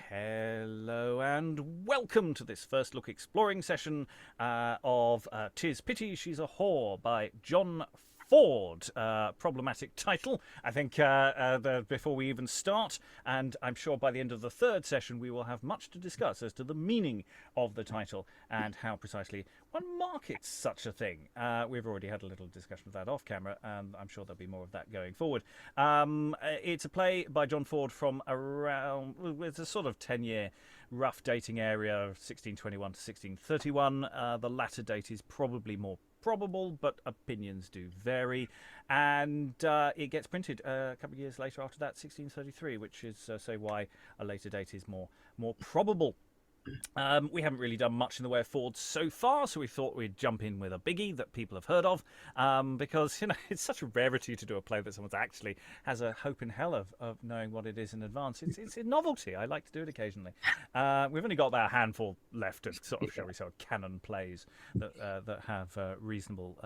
Hello and welcome to this first look exploring session of "'Tis Pity She's a Whore" by John Ford. Problematic title, I think, before we even start, and I'm sure by the end of the third session we will have much to discuss as to the meaning of the title and how precisely one markets such a thing. We've already had a little discussion of that off camera, and I'm sure there'll be more of that going forward. It's a play by John Ford from around, it's a sort of 10-year rough dating area of 1621 to 1631. The latter date is probably more probable, but opinions do vary, and it gets printed a couple of years later after that, 1633, which is say why a later date is more probable. We haven't really done much in the way of Ford so far, so we thought we'd jump in with a biggie that people have heard of, because it's such a rarity to do a play that someone actually has a hope in hell of knowing what it is in advance. It's a novelty. I like to do it occasionally. We've only got about a handful left of sort of, shall we say, canon plays that have reasonable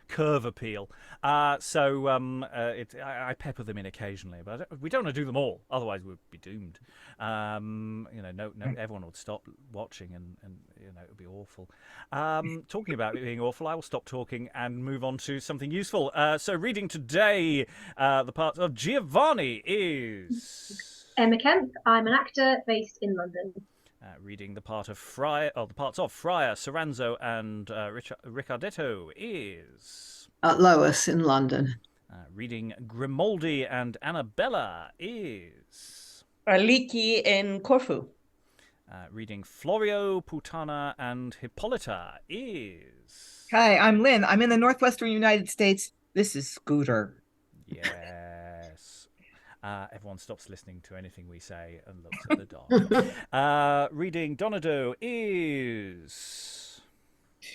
curve appeal. So I pepper them in occasionally, but we don't want to do them all. Otherwise, we'd be doomed. No, everyone would stop watching, and it would be awful. Talking about it being awful, I will stop talking and move on to something useful. So, reading today, the part of Giovanni is Emma Kemp. I'm an actor based in London. Reading the part of Friar, the parts of Friar, Soranzo, and Richardetto is Lois in London. Reading Grimaldi and Annabella is Aliki in Corfu. Reading Florio, Putana, and Hippolita is... Hi, I'm Lynn. I'm in the Northwestern United States. This is Scooter. Yes. Everyone stops listening to anything we say and looks at the dog. Reading Donado is...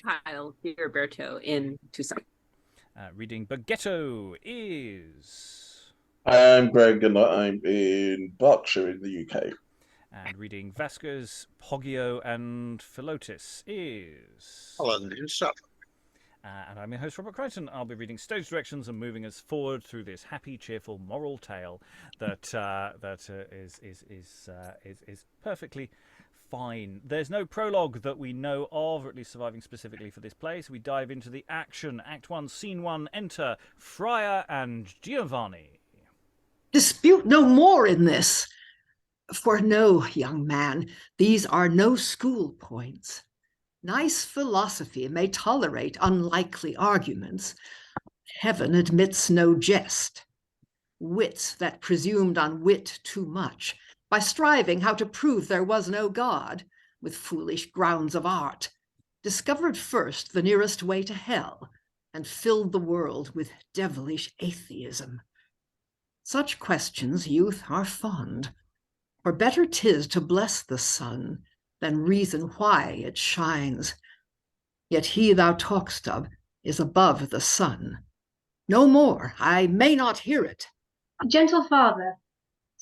Kyle DiRoberto in Tucson. Reading Bergetto is... I'm Greg, and I'm in Berkshire in the UK. And reading Vasques, Poggio, and Philotis is... London, Suffolk. And I'm your host, Robert Crighton. I'll be reading stage directions and moving us forward through this happy, cheerful, moral tale that is perfectly fine. There's no prologue that we know of, or at least surviving specifically for this play, so we dive into the action. Act 1, Scene 1, enter Friar and Giovanni. Dispute no more in this. For no, young man, these are no school points. Nice philosophy may tolerate unlikely arguments. Heaven admits no jest. Wits that presumed on wit too much, by striving how to prove there was no God, with foolish grounds of art, discovered first the nearest way to hell, and filled the world with devilish atheism. Such questions youth are fond, for better 'tis to bless the sun than reason why it shines. Yet he thou talk'st of is above the sun. No more, I may not hear it. Gentle father,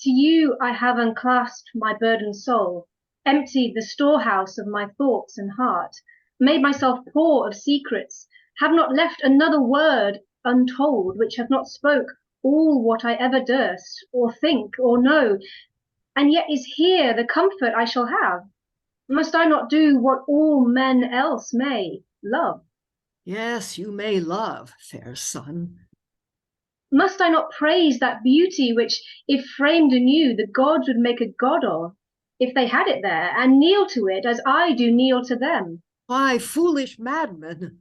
to you I have unclasped my burdened soul, emptied the storehouse of my thoughts and heart, made myself poor of secrets, have not left another word untold, which have not spoke all what I ever durst, or think, or know, and yet is here the comfort I shall have. Must I not do what all men else may, love? Yes, you may love, fair son. Must I not praise that beauty which, if framed anew, the gods would make a god of, if they had it there, and kneel to it as I do kneel to them? Why, foolish madman!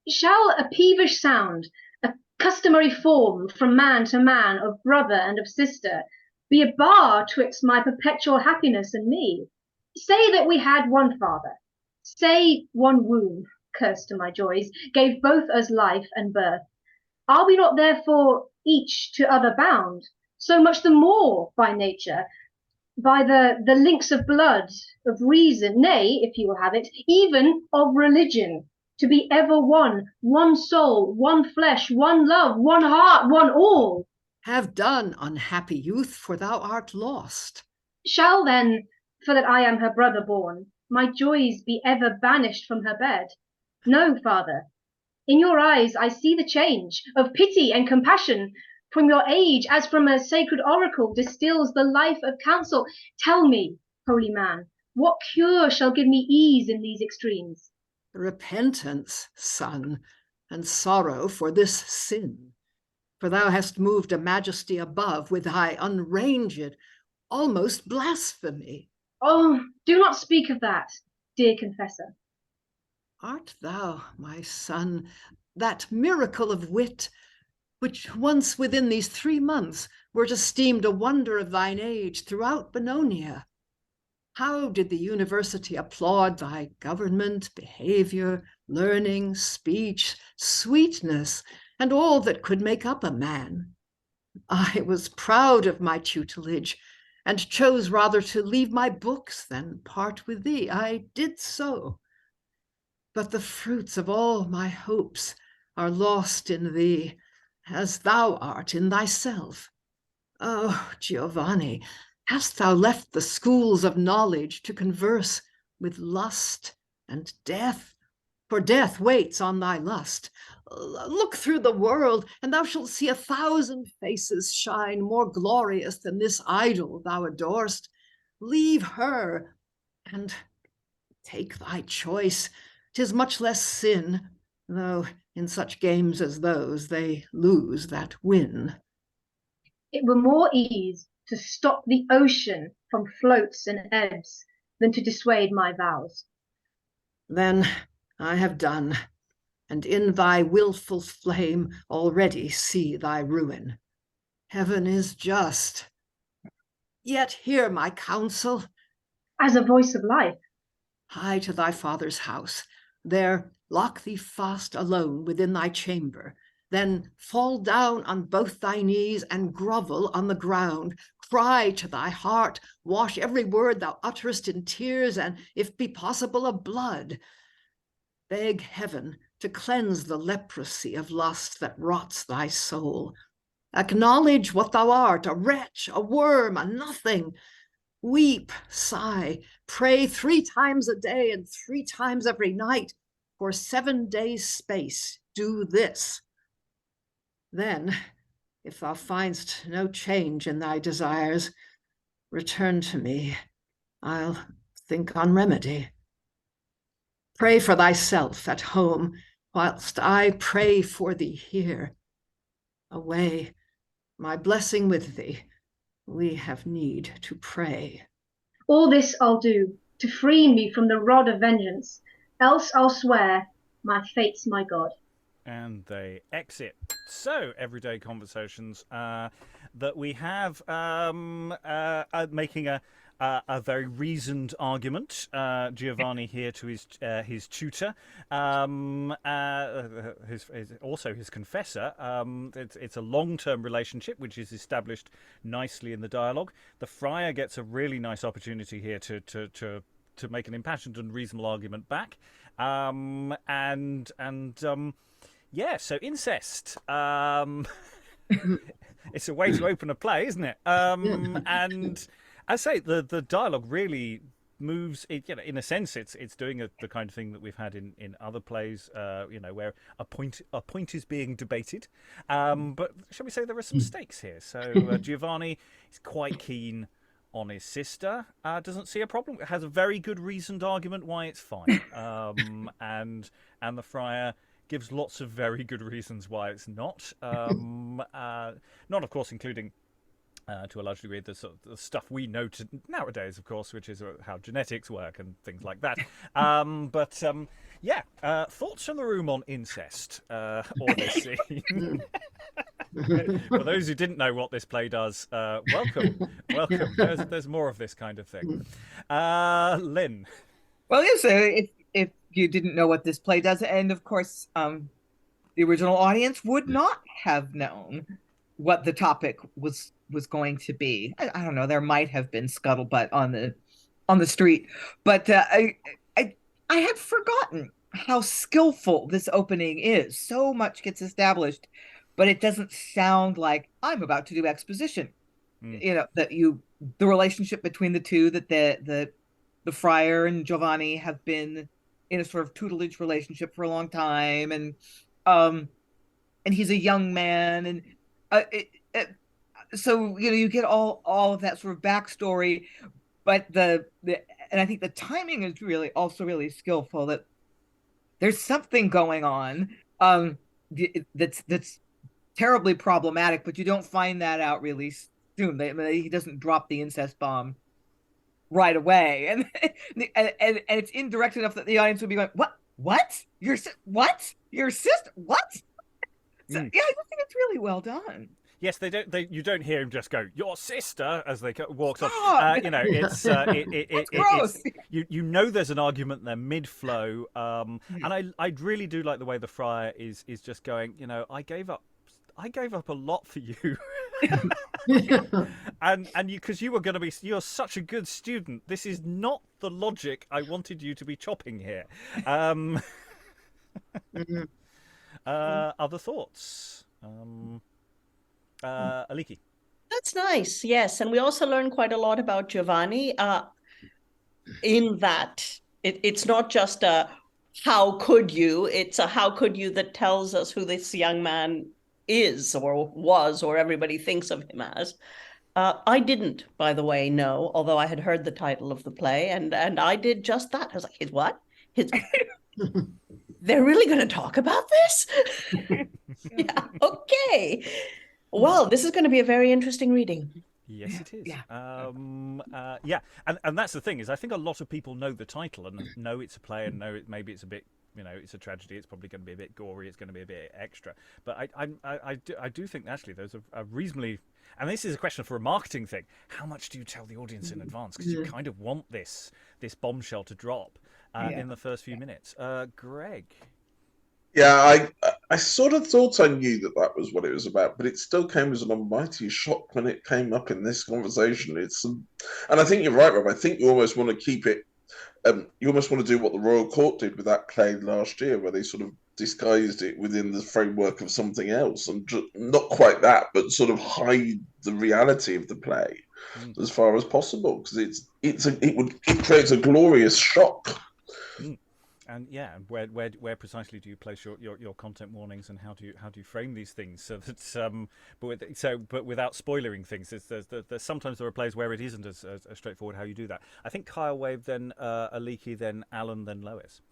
Shall a peevish sound, a customary form from man to man of brother and of sister, be a bar twixt my perpetual happiness and me? Say that we had one father, say one womb, curse to my joys, gave both us life and birth. Are we not therefore each to other bound, so much the more by nature, by the links of blood, of reason, nay, if you will have it, even of religion, to be ever one soul, one flesh, one love, one heart, one all? Have done, unhappy youth, for thou art lost. Shall then, for that I am her brother born, my joys be ever banished from her bed? No, father, in your eyes I see the change of pity and compassion, from your age, as from a sacred oracle, distills the life of counsel. Tell me, holy man, what cure shall give me ease in these extremes? Repentance, son, and sorrow for this sin. For thou hast moved a majesty above with thy unranged, almost blasphemy. Oh, do not speak of that, dear confessor. Art thou, my son, that miracle of wit, which once within these 3 months wert esteemed a wonder of thine age throughout Bononia? How did the university applaud thy government, behavior, learning, speech, sweetness, and all that could make up a man? I was proud of my tutelage, and chose rather to leave my books than part with thee. I did so. But the fruits of all my hopes are lost in thee, as thou art in thyself. Oh, Giovanni, hast thou left the schools of knowledge to converse with lust and death? For death waits on thy lust. Look through the world, and thou shalt see 1,000 faces shine more glorious than this idol thou adorest. Leave her, and take thy choice. 'Tis much less sin, though in such games as those they lose that win. It were more ease to stop the ocean from floats and ebbs than to dissuade my vows. Then I have done, and in thy wilful flame already see thy ruin. Heaven is just. Yet hear my counsel. As a voice of life. Hie to thy father's house. There lock thee fast alone within thy chamber. Then fall down on both thy knees and grovel on the ground. Cry to thy heart, wash every word thou utterest in tears, and, if be possible, of blood. Beg heaven to cleanse the leprosy of lust that rots thy soul. Acknowledge what thou art, a wretch, a worm, a nothing. Weep, sigh, pray 3 times a day and 3 times every night. For 7 days' space do this. Then, if thou find'st no change in thy desires, return to me. I'll think on remedy. Pray for thyself at home, whilst I pray for thee here. Away, my blessing with thee. We have need to pray. All this I'll do to free me from the rod of vengeance, else I'll swear my fate's my God. And they exit. So, everyday conversations that we have making a very reasoned argument. Giovanni here to his tutor, also his confessor. It's a long-term relationship which is established nicely in the dialogue. The friar gets a really nice opportunity here to make an impassioned and reasonable argument back. Yeah, so incest. It's a way to open a play, isn't it? And I say the dialogue really moves. In a sense, it's doing the kind of thing that we've had in other plays. Where a point is being debated. But shall we say there are some stakes here? So Giovanni is quite keen on his sister. Doesn't see a problem. Has a very good reasoned argument why it's fine. And the friar gives lots of very good reasons why it's not. Not, of course, including, to a large degree, the stuff we know nowadays, of course, which is how genetics work and things like that. Thoughts from the room on incest or this scene? For those who didn't know what this play does, welcome. There's more of this kind of thing. Lynn. Well, yes, if you didn't know what this play does, and of course, the original audience would not have known what the topic was going to be. I don't know. There might have been scuttlebutt on the street, but I had forgotten how skillful this opening is. So much gets established, but it doesn't sound like I'm about to do exposition. The relationship between the two, that the friar and Giovanni have been in a sort of tutelage relationship for a long time, and he's a young man, and so you get all of that sort of backstory, but and I think the timing is really skillful. That there's something going on that's terribly problematic, but you don't find that out really soon. He doesn't drop the incest bomb right away, and it's indirect enough that the audience would be going, what your sister, what? So, yeah, I just think it's really well done. Yes, you don't hear him just go, "Your sister," as they walk off. It's gross. You know there's an argument there mid-flow, and I really do like the way the friar is just going. I gave up a lot for you, and because you were going to be, you're such a good student. This is not the logic I wanted you to be chopping here. Other thoughts? Aliki. That's nice, yes. And we also learned quite a lot about Giovanni in that it's not just a how could you, it's a how could you that tells us who this young man is or was or everybody thinks of him as. I didn't, by the way, know, although I had heard the title of the play, and I did just that. I was like, his what? They're really going to talk about this? Yeah, okay. Well, this is going to be a very interesting reading. Yes, it is. Yeah. Yeah, and that's the thing is, I think a lot of people know the title and know it's a play and know maybe it's a bit, it's a tragedy. It's probably going to be a bit gory. It's going to be a bit extra. But I do think actually there's a reasonably, and this is a question for a marketing thing. How much do you tell the audience in advance? Because you kind of want this bombshell to drop in the first few minutes. Greg. Yeah, I sort of thought I knew that was what it was about, but it still came as an almighty shock when it came up in this conversation. And I think you're right, Rob. I think you almost want to keep it. You almost want to do what the Royal Court did with that play last year, where they sort of disguised it within the framework of something else, and not quite that, but sort of hide the reality of the play as far as possible, because it creates a glorious shock. And yeah, where precisely do you place your content warnings, and how do you frame these things so that but without spoiling things? There's sometimes there are plays where it isn't as straightforward how you do that. I think Kyle waved, then Aliki, then Alan, then Lois.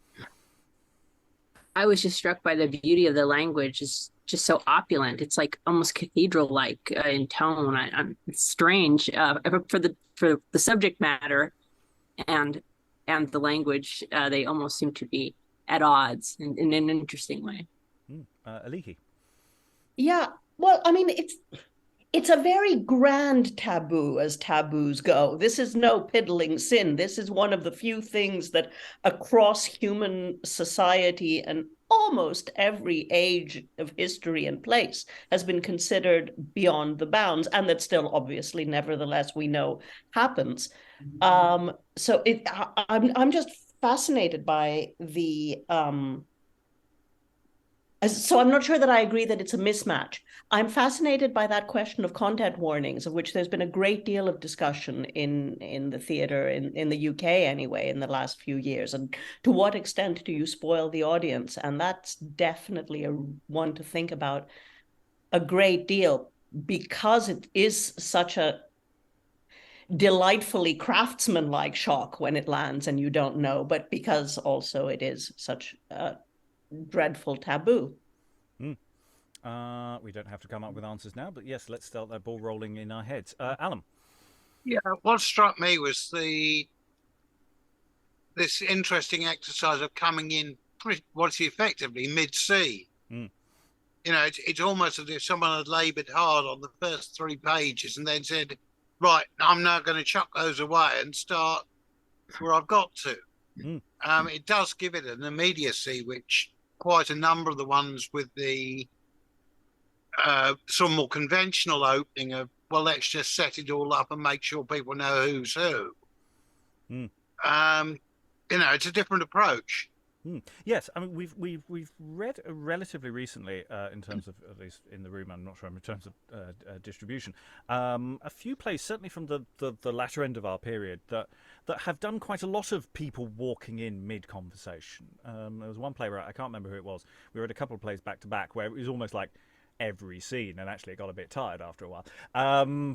I was just struck by the beauty of the language. It's just so opulent. It's like almost cathedral-like in tone. It's strange for the subject matter and the language. They almost seem to be at odds in an interesting way. Aliki. Yeah, well, I mean, it's a very grand taboo as taboos go. This is no piddling sin. This is one of the few things that across human society and almost every age of history and place has been considered beyond the bounds, and that still obviously nevertheless we know happens. So I'm just fascinated by the so I'm not sure that I agree that it's a mismatch. I'm fascinated by that question of content warnings, of which there's been a great deal of discussion in the theatre, in the UK anyway, in the last few years. And to what extent do you spoil the audience? And that's definitely one to think about a great deal, because it is such a delightfully craftsman-like shock when it lands and you don't know, but because also it is such a dreadful taboo. We don't have to come up with answers now, but yes, let's start that ball rolling in our heads. Alan. Yeah, what struck me was this interesting exercise of coming in what's effectively mid-sea. It's almost as if someone had laboured hard on the first 3 pages and then said, right, I'm now going to chuck those away and start where I've got to. It does give it an immediacy, which quite a number of the ones with the some more conventional opening of, well, let's just set it all up and make sure people know who's who. It's a different approach. Yes, I mean we've read relatively recently, in terms of, at least in the room, I'm not sure in terms of distribution, a few plays certainly from the latter end of our period that have done quite a lot of people walking in mid conversation. There was one play where I can't remember who it was. We read a couple of plays back to back where it was almost like every scene, and actually it got a bit tired after a while.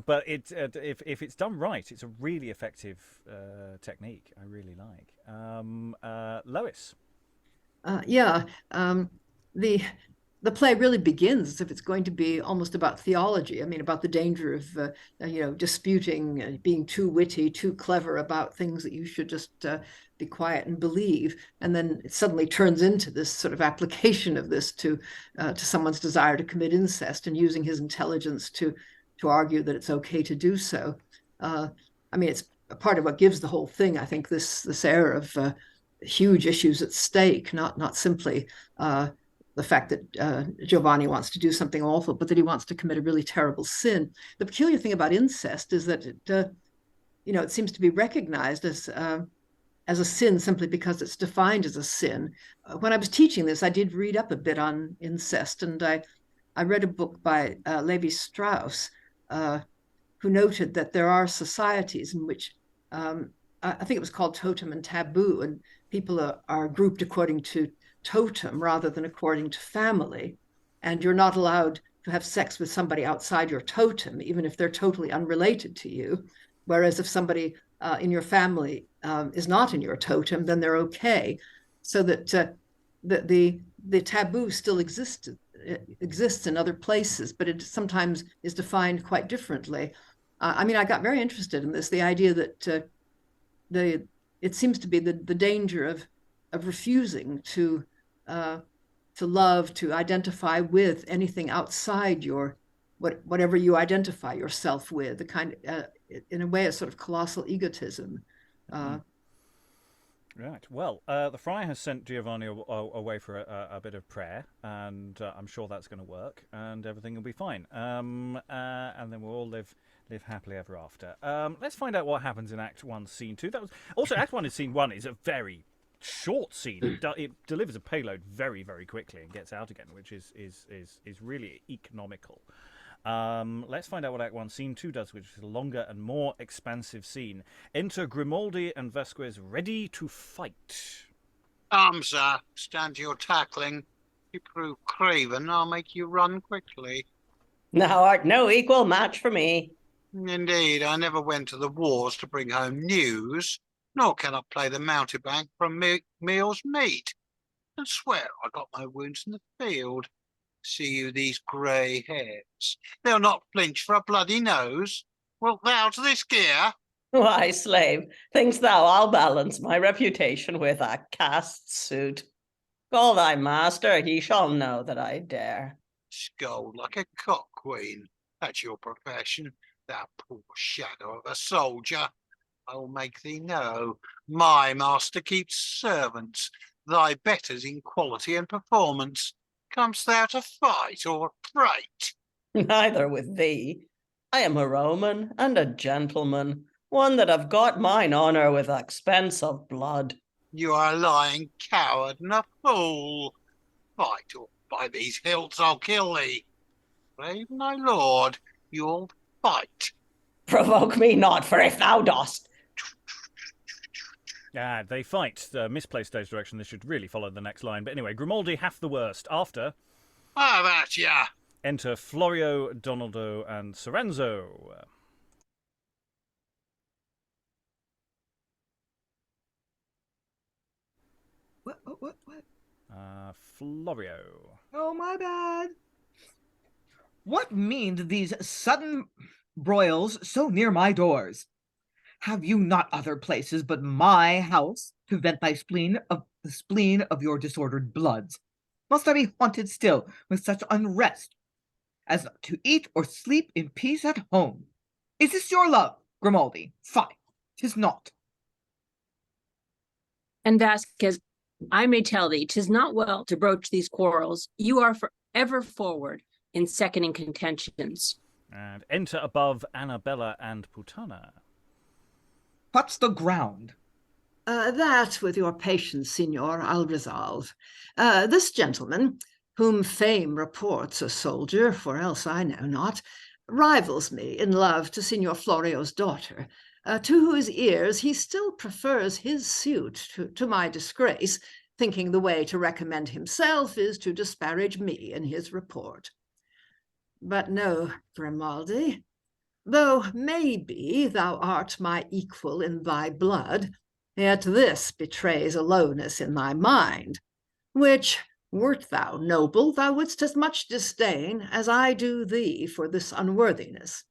But if it's done right, it's a really effective technique. I really like. Lois. The play really begins as if it's going to be almost about theology. I mean, about the danger of, disputing, being too witty, too clever about things that you should just be quiet and believe. And then it suddenly turns into this sort of application of this to someone's desire to commit incest and using his intelligence to argue that it's okay to do so. I mean, it's a part of what gives the whole thing, I think, this air of huge issues at stake, not simply the fact that Giovanni wants to do something awful, but that he wants to commit a really terrible sin. The peculiar thing about incest is that it seems to be recognized as a sin simply because it's defined as a sin. When I was teaching this, I did read up a bit on incest, and I read a book by Levi Strauss, who noted that there are societies in which I think it was called totem and taboo, and people are grouped according to totem rather than according to family. And you're not allowed to have sex with somebody outside your totem, even if they're totally unrelated to you. Whereas if somebody in your family is not in your totem, then they're okay. So that the taboo still exists in other places, but it sometimes is defined quite differently. I mean, I got very interested in this, the idea that it seems to be the danger of refusing to love, to identify with anything outside your whatever you identify yourself with, the kind in a way a sort of colossal egotism. Right. Well, the Friar has sent Giovanni away for a bit of prayer, and I'm sure that's going to work, and everything will be fine. And then we'll all live happily ever after. Let's find out what happens in Act 1, Scene 2. That was also Act 1 and Scene 1 is a very short scene. It delivers a payload very, very quickly and gets out again, which is really economical. Let's find out what Act 1, Scene 2 does, which is a longer and more expansive scene. Enter Grimaldi and Vasques ready to fight. Sir, stand to your tackling. You prove craven, I'll make you run quickly. Thou art no equal match for me. Indeed, I never went to the wars to bring home news, nor can I play the mountebank from meal's meat. And swear I got my wounds in the field. See you these grey hairs? They'll not flinch for a bloody nose. Wilt thou to this gear? Why, slave, thinkst thou I'll balance my reputation with a cast suit? Call thy master, he shall know that I dare. Scold like a cock queen. That's your profession, thou poor shadow of a soldier. I'll make thee know, my master keeps servants, thy betters in quality and performance. Comest thou to fight or prate? Neither with thee. I am a Roman and a gentleman, one that have got mine honour with expense of blood. You are a lying coward and a fool. Fight, or by these hilts I'll kill thee. Brave my lord, you'll fight. Provoke me not, for if thou dost. They fight. Misplaced stage direction. This should really follow the next line. But anyway, Grimaldi hath the worst. After. Have at ya. Enter Florio, Donado, and Soranzo. What? Florio. Oh, my bad. What mean these sudden broils so near my doors? Have you not other places but my house to vent the spleen of your disordered bloods? Must I be haunted still with such unrest as not to eat or sleep in peace at home? Is this your love, Grimaldi? Fie, 'tis not. And Vasques, I may tell thee, 'tis not well to broach these quarrels. You are forever forward in seconding contentions. And enter above Annabella and Putana. What's the ground? That, with your patience, signor, I'll resolve. This gentleman, whom fame reports a soldier, for else I know not, rivals me in love to Signor Florio's daughter, to whose ears he still prefers his suit to my disgrace, thinking the way to recommend himself is to disparage me in his report. But no, Grimaldi, though maybe thou art my equal in thy blood, yet this betrays a lowness in thy mind, which, wert thou noble, thou wouldst as much disdain as I do thee for this unworthiness.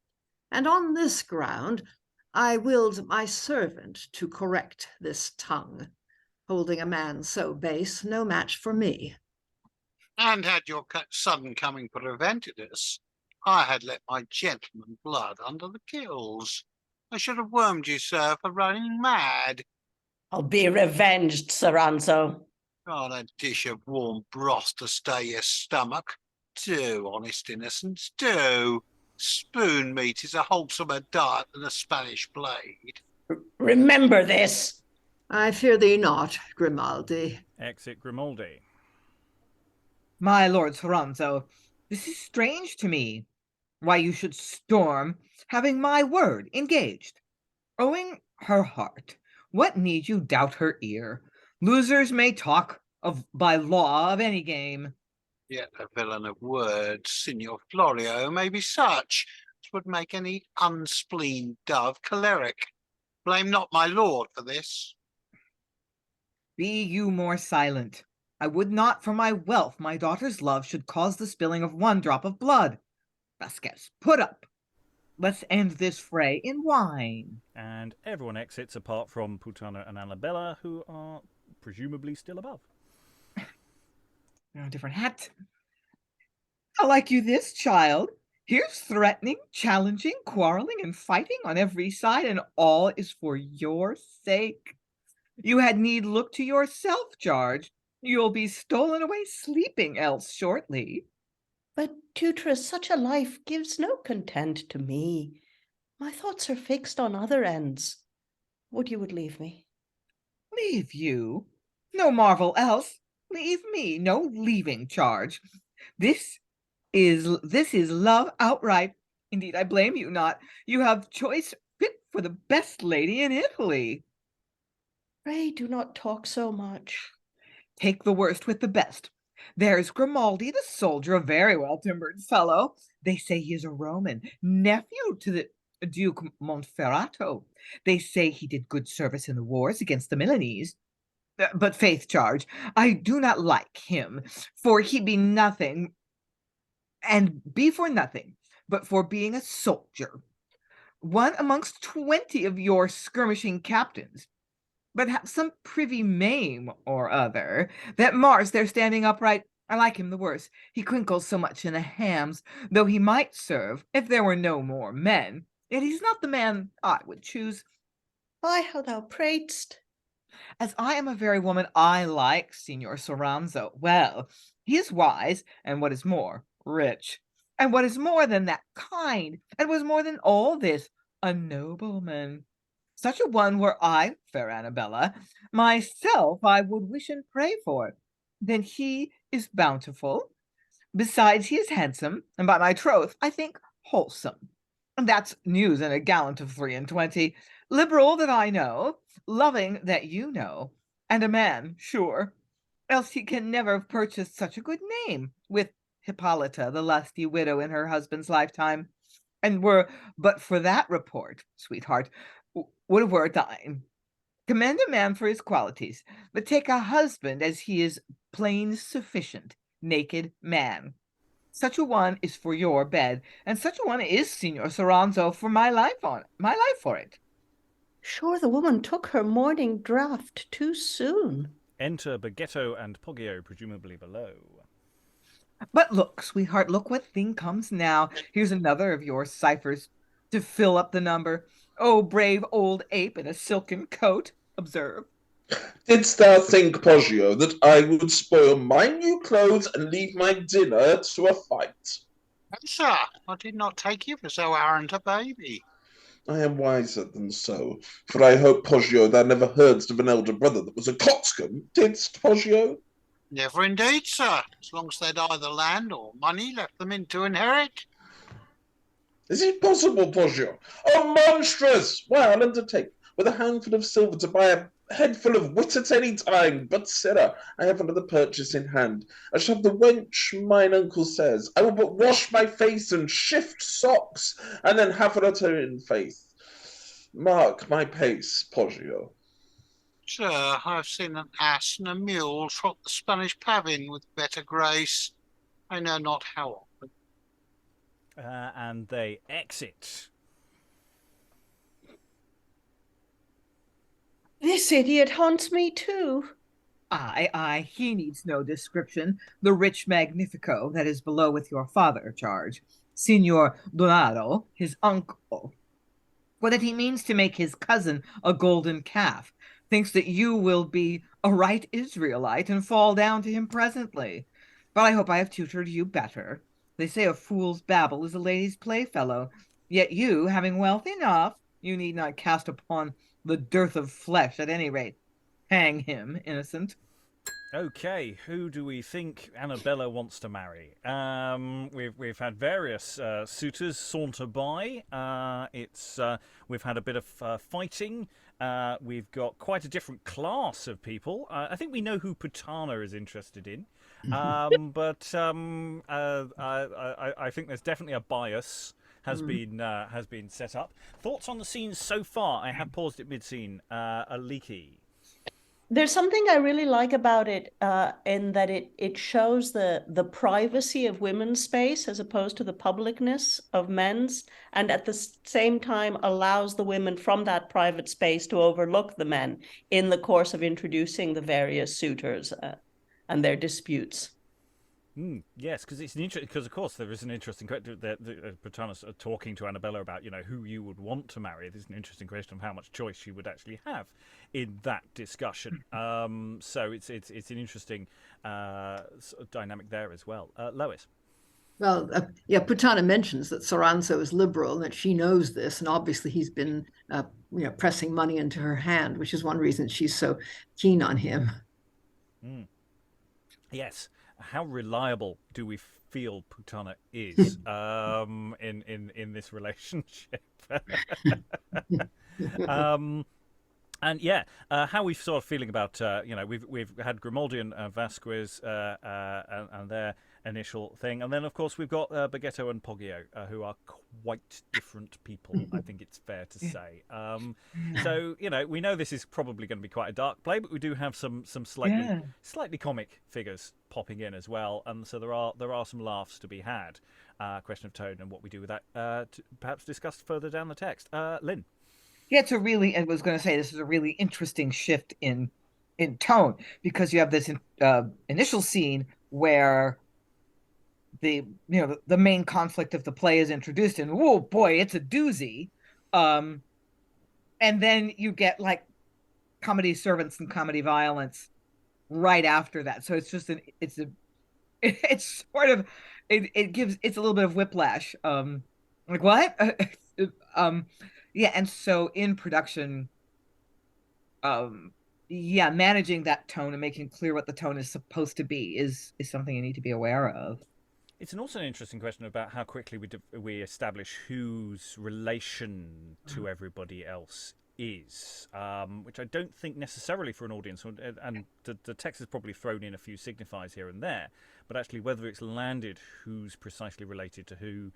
And on this ground I willed my servant to correct this tongue, holding a man so base no match for me. And had your sudden coming prevented us, I had let my gentleman blood under the gills. I should have wormed you, sir, for running mad. I'll be revenged, Soranzo. On a dish of warm broth to stay your stomach. Do, honest innocents, do. Spoon meat is a wholesomer diet than a Spanish blade. Remember this. I fear thee not, Grimaldi. Exit Grimaldi. My lord Soranzo, this is strange to me. Why you should storm, having my word engaged. Owing her heart, what need you doubt her ear? Losers may talk of by law of any game. Yet a villain of words, Signor Florio, may be such as would make any unspleened dove choleric. Blame not my lord for this. Be you more silent. I would not for my wealth my daughter's love should cause the spilling of one drop of blood. Vasques, put up. Let's end this fray in wine. And everyone exits apart from Putana and Annabella, who are presumably still above. Different hat. I like you this, child. Here's threatening, challenging, quarreling, and fighting on every side, and all is for your sake. You had need look to yourself, George. You'll be stolen away sleeping else shortly. But, tutor, such a life gives no content to me. My thoughts are fixed on other ends. Would you leave me? Leave you? No marvel else. Leave me, no leaving charge. This is love outright. Indeed, I blame you not. You have choice fit for the best lady in Italy. Pray do not talk so much. Take the worst with the best. There's Grimaldi, the soldier, a very well-timbered fellow. They say he is a Roman, nephew to the Duke Monferrato. They say he did good service in the wars against the Milanese. But faith, Charge, I do not like him, for he be nothing, and be for nothing, but for being a soldier. One amongst 20 of your skirmishing captains, but have some privy maim or other, that mars their standing upright. I like him the worse. He crinkles so much in the hams, though he might serve, if there were no more men. Yet he's not the man I would choose. Why, how thou pratest. As I am a very woman, I like Signor Soranzo. Well, he is wise, and what is more, rich. And what is more than that, kind, and was more than all this, a nobleman. Such a one were I, fair Annabella, myself I would wish and pray for. Then he is bountiful. Besides, he is handsome, and by my troth, I think wholesome. And that's news in a gallant of 23, liberal that I know, loving that you know, and a man, sure. Else he can never have purchased such a good name with Hippolita, the lusty widow in her husband's lifetime. And were but for that report, sweetheart, would have were thine. Commend a man for his qualities, but take a husband as he is plain sufficient, naked man. Such a one is for your bed, and such a one is Signor Soranzo for my life for it. Sure the woman took her morning draught too soon. Enter Bergetto and Poggio, presumably below. But look, sweetheart, look what thing comes now. Here's another of your ciphers to fill up the number. Oh, brave old ape in a silken coat, observe. Didst thou think, Poggio, that I would spoil my new clothes and leave my dinner to a fight? No, sir, I did not take you for so arrant a baby. I am wiser than so, for I hope, Poggio, thou never heardst of an elder brother that was a coxcomb, didst, Poggio? Never indeed, sir, as long as they'd either land or money left them in to inherit. Is it possible, Poggio? Oh, monstrous! Why, I'll undertake, with a handful of silver to buy a head full of wit at any time. But, sirrah, I have another purchase in hand. I shall have the wench mine uncle says. I will but wash my face and shift socks, and then have her at her in faith. Mark my pace, Poggio. Sir, I've seen an ass and a mule trot the Spanish pavin with better grace. I know not how often. And they exit. This idiot haunts me too. Aye, he needs no description. The rich Magnifico that is below with your father charge, Signor Donado, his uncle. For that he means to make his cousin a golden calf, thinks that you will be a right Israelite and fall down to him presently. But I hope I have tutored you better. They say a fool's babble is a lady's playfellow. Yet you, having wealth enough, you need not cast upon the dearth of flesh at any rate. Hang him, innocent. Okay, who do we think Annabella wants to marry? We've had various suitors saunter by. We've had a bit of fighting. We've got quite a different class of people. I think we know who Putana is interested in, but I think there's definitely a bias has been set up. Thoughts on the scenes so far? I have paused at mid-scene. Aliki. There's something I really like about it in that it shows the privacy of women's space as opposed to the publicness of men's, and at the same time allows the women from that private space to overlook the men in the course of introducing the various suitors and their disputes. Yes, because it's an because of course there is an interesting question. Putana's talking to Annabella about who you would want to marry. There's an interesting question of how much choice she would actually have in that discussion. So it's an interesting sort of dynamic there as well. Lois. Well, Putana mentions that Soranzo is liberal and that she knows this, and obviously he's been pressing money into her hand, which is one reason she's so keen on him. Yes. How reliable do we feel Putana is in this relationship? And how we sort of feeling about we've had Grimaldi and Vasques and their initial thing, and then of course we've got Bergetto and Poggio, who are quite different people. I think it's fair to say. So we know this is probably going to be quite a dark play, but we do have some slightly comic figures popping in as well, and so there are some laughs to be had. Question of tone and what we do with that, to perhaps discussed further down the text. Lynn. Yeah, I was going to say this is a really interesting shift in tone, because you have this initial scene where the main conflict of the play is introduced, and oh boy, it's a doozy. And then you get like comedy servants and comedy violence right after that. So it's just it's a little bit of whiplash. Like what? Yeah, and so in production, managing that tone and making clear what the tone is supposed to be is something you need to be aware of. It's also an interesting question about how quickly we establish whose relation to everybody else is, which I don't think necessarily for an audience, and the text has probably thrown in a few signifiers here and there, but actually whether it's landed who's precisely related to who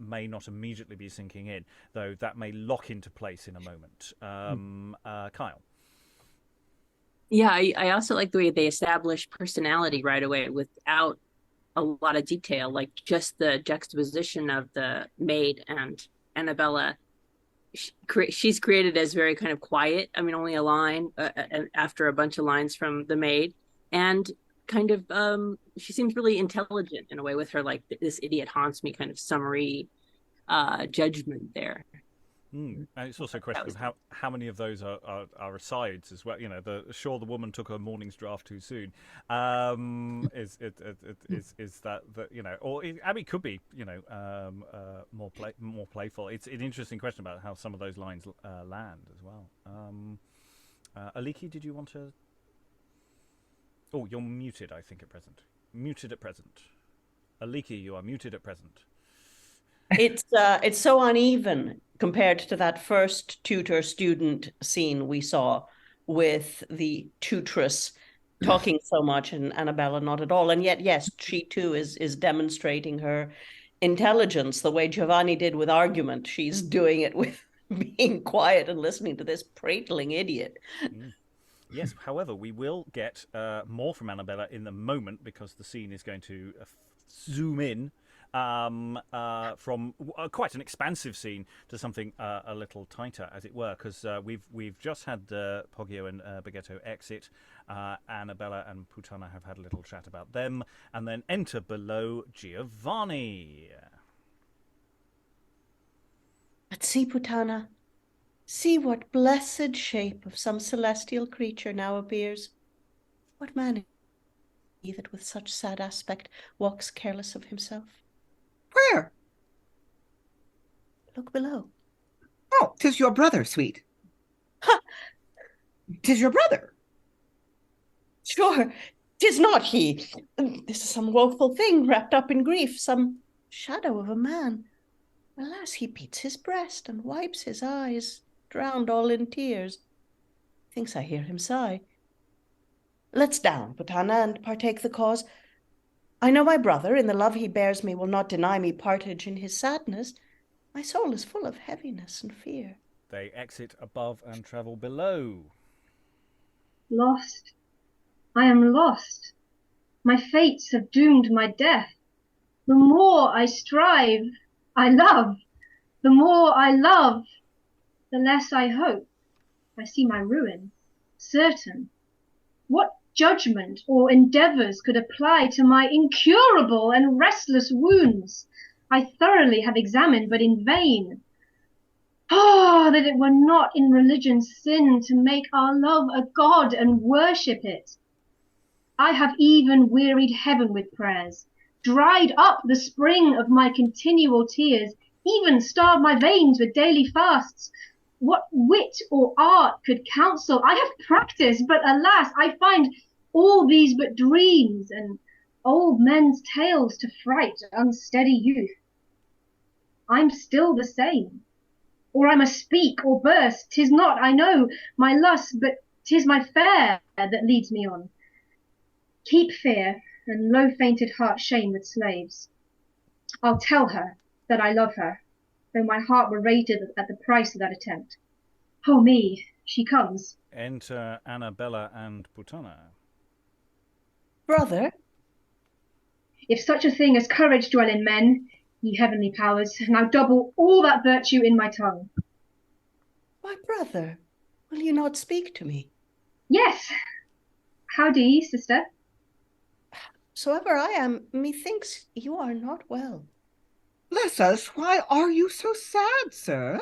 may not immediately be sinking in, though that may lock into place in a moment. Kyle. Yeah, I also like the way they establish personality right away without a lot of detail, like just the juxtaposition of the maid and Annabella. She's created as very kind of quiet. I mean, only a line after a bunch of lines from the maid, and kind of she seems really intelligent in a way with her like this idiot haunts me kind of summary judgment there. And it's also a question of how many of those are asides as well. The woman took her morning's draft too soon. Is that or it could be more playful. It's an interesting question about how some of those lines land as well. Aliki, did you want to? Oh, you're muted. I think at present. Muted at present. Aliki, you are muted at present. It's so uneven compared to that first tutor-student scene we saw, with the tutress talking so much and Annabella not at all. And yet, yes, she too is demonstrating her intelligence the way Giovanni did with argument. She's doing it with being quiet and listening to this prattling idiot. Yes, however, we will get more from Annabella in the moment, because the scene is going to zoom in from quite an expansive scene to something a little tighter, as it were, because we've just had Poggio and Bergetto exit. Annabella and Putana have had a little chat about them, and then enter below Giovanni. But see, Putana, see what blessed shape of some celestial creature now appears. What man is he that with such sad aspect walks careless of himself? Where? Look below. Oh, 'tis your brother, sweet. Ha! 'Tis your brother. Sure, 'tis not he. This is some woeful thing wrapped up in grief, some shadow of a man. Alas, he beats his breast and wipes his eyes, drowned all in tears. Thinks I hear him sigh. Let's down, Putana, and partake the cause. I know my brother, in the love he bears me, will not deny me partage in his sadness. My soul is full of heaviness and fear. They exit above and travel below. Lost. I am lost. My fates have doomed my death. The more I strive, I love. The more I love, the less I hope. I see my ruin, certain. What judgment or endeavours could apply to my incurable and restless wounds? I thoroughly have examined, but in vain. Ah, that it were not in religion's sin to make our love a god and worship it. I have even wearied heaven with prayers, dried up the spring of my continual tears, even starved my veins with daily fasts. What wit or art could counsel I have practised, but alas, I find all these but dreams and old men's tales to fright unsteady youth. I'm still the same, or I must speak or burst. 'Tis not, I know, my lust, but 'tis my fear that leads me on. Keep fear and low-fainted heart shame with slaves. I'll tell her that I love her, though my heart were rated at the price of that attempt. Oh me, she comes. Enter Annabella and Putana. Brother? If such a thing as courage dwell in men, ye heavenly powers, now double all that virtue in my tongue. My brother, will you not speak to me? Yes. How do ye, sister? Soever I am, methinks you are not well. Bless us, why are you so sad, sir?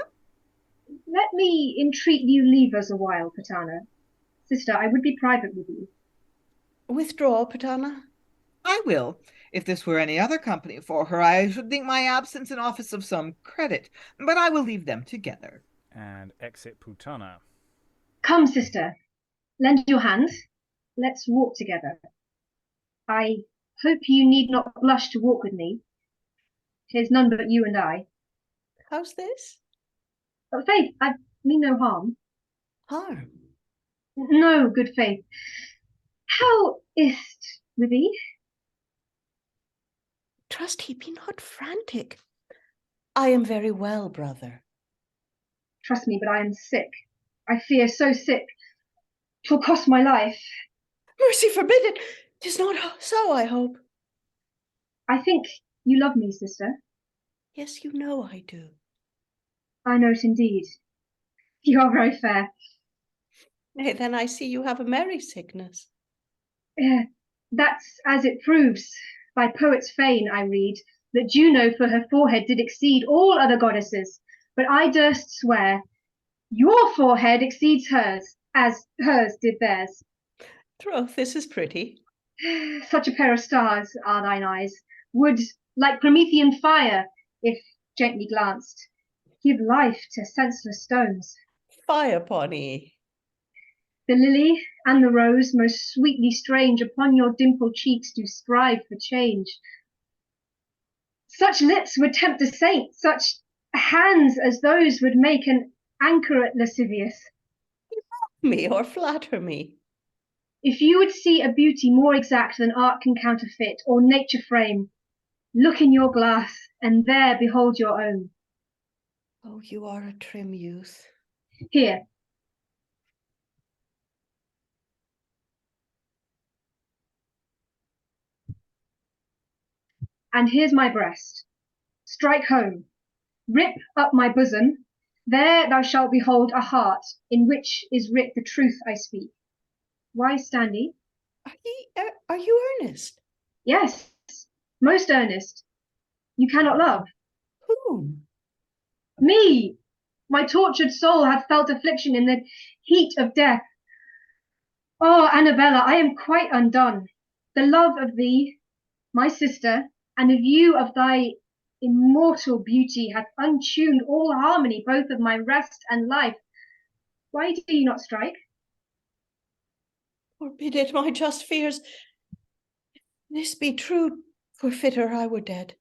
Let me entreat you leave us a while, Putana. Sister, I would be private with you. Withdraw, Putana. I will. If this were any other company for her, I should think my absence an office of some credit, but I will leave them together. And exit Putana. Come, sister, lend your hand. Let's walk together. I hope you need not blush to walk with me. 'Tis none but you and I. How's this? But Faith, I mean no harm. Harm? No, good Faith. How is't with thee? Trust he be not frantic. I am very well, brother. Trust me, but I am sick. I fear so sick. 'Twill cost my life. Mercy forbid it! 'Tis not so, I hope. I think you love me, sister. Yes, you know I do. I know it indeed. You are very fair. Nay, then I see you have a merry sickness. That's as it proves. By poets' fane I read that Juno for her forehead did exceed all other goddesses, but I durst swear your forehead exceeds hers, as hers did theirs. Troth, this is pretty. Such a pair of stars are thine eyes, would, like Promethean fire, if gently glanced, give life to senseless stones. Fie upon ye. The lily and the rose, most sweetly strange, upon your dimpled cheeks do strive for change. Such lips would tempt a saint, such hands as those would make an anchoret lascivious. me or flatter me. If you would see a beauty more exact than art can counterfeit, or nature frame, look in your glass, and there behold your own. Oh, you are a trim youth. Here. And here's my breast. Strike home. Rip up my bosom. There thou shalt behold a heart, in which is writ the truth I speak. Why stand ye? Are you earnest? Yes, most earnest. You cannot love. Whom? Me! My tortured soul hath felt affliction in the heat of death. Oh, Annabella, I am quite undone. The love of thee, my sister, and of you of thy immortal beauty hath untuned all harmony, both of my rest and life. Why do you not strike? Forbid it, my just fears. If this be true, 'twere fitter I were dead.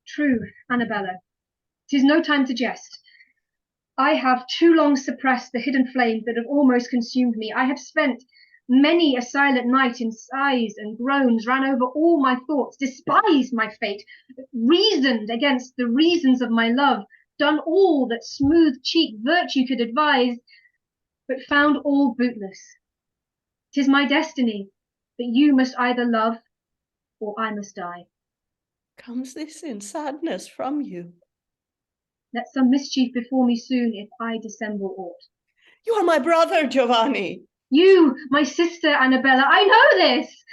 True, Annabella. 'Tis no time to jest. I have too long suppressed the hidden flames that have almost consumed me. I have spent many a silent night in sighs and groans, ran over all my thoughts, despised my fate, reasoned against the reasons of my love, done all that smooth-cheeked virtue could advise, but found all bootless. 'Tis my destiny that you must either love or I must die. Comes this in sadness from you? Let some mischief befall me soon if I dissemble aught. You are my brother, Giovanni. You, my sister Annabella, I know this,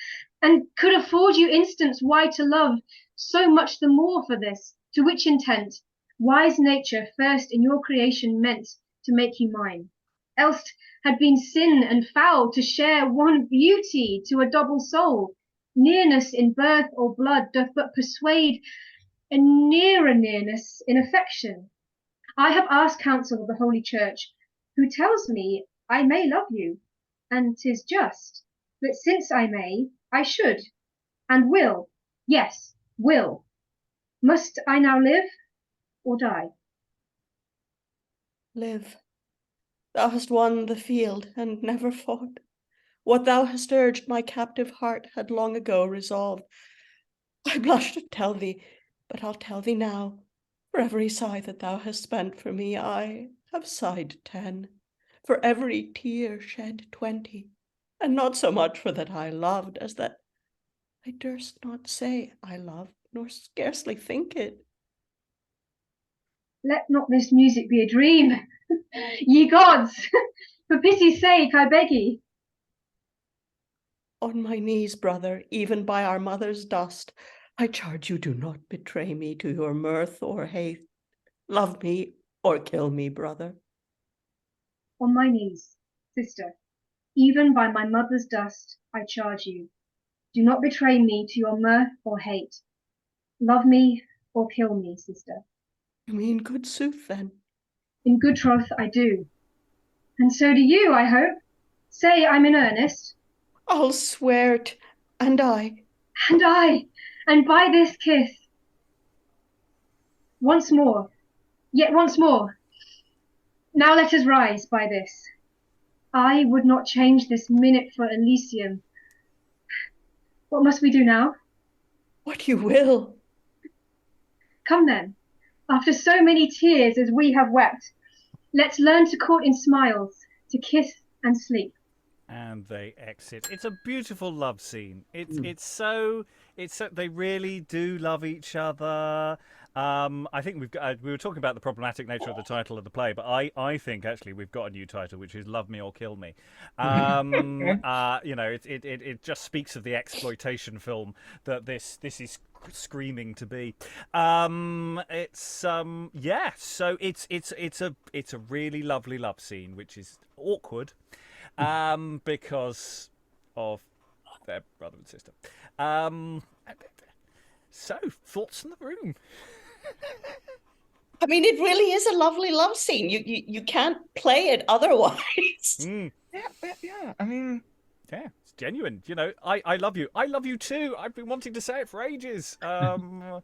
and could afford you instance why to love so much the more for this, to which intent wise nature first in your creation meant to make you mine. Else had been sin and foul to share one beauty to a double soul. Nearness in birth or blood doth but persuade a nearer nearness in affection. I have asked counsel of the Holy Church, who tells me I may love you, and 'tis just, but since I may, I should, and will, yes, will. Must I now live or die? Live. Thou hast won the field and never fought. What thou hast urged, my captive heart had long ago resolved. I blush to tell thee, but I'll tell thee now. For every sigh that thou hast spent for me, I have sighed 10. For every tear shed 20. And not so much for that I loved, as that I durst not say I loved, nor scarcely think it. Let not this music be a dream. Ye gods, for pity's sake, I beg ye. On my knees, brother, even by our mother's dust, I charge you, do not betray me to your mirth or hate. Love me or kill me, brother. On my knees, sister, even by my mother's dust, I charge you, do not betray me to your mirth or hate. Love me or kill me, sister. You mean good sooth, then? In good troth, I do. And so do you, I hope. Say I'm in earnest. I'll swear't, and I. And I, and by this kiss. Once more, yet once more. Now let us rise by this. I would not change this minute for Elysium. What must we do now? What you will. Come then, after so many tears as we have wept, let's learn to court in smiles, to kiss and sleep. And they exit. It's a beautiful love scene. It's so they really do love each other. I think we were talking about the problematic nature of the title of the play, but I think actually we've got a new title, which is "Love Me or Kill Me." It just speaks of the exploitation film that this is screaming to be. So it's a really lovely love scene, which is awkward. Because of their brother and sister. So, thoughts in the room? I mean, it really is a lovely love scene. You can't play it otherwise. Yeah. I mean, yeah, it's genuine. You know, I love you. I love you too. I've been wanting to say it for ages. Lynn.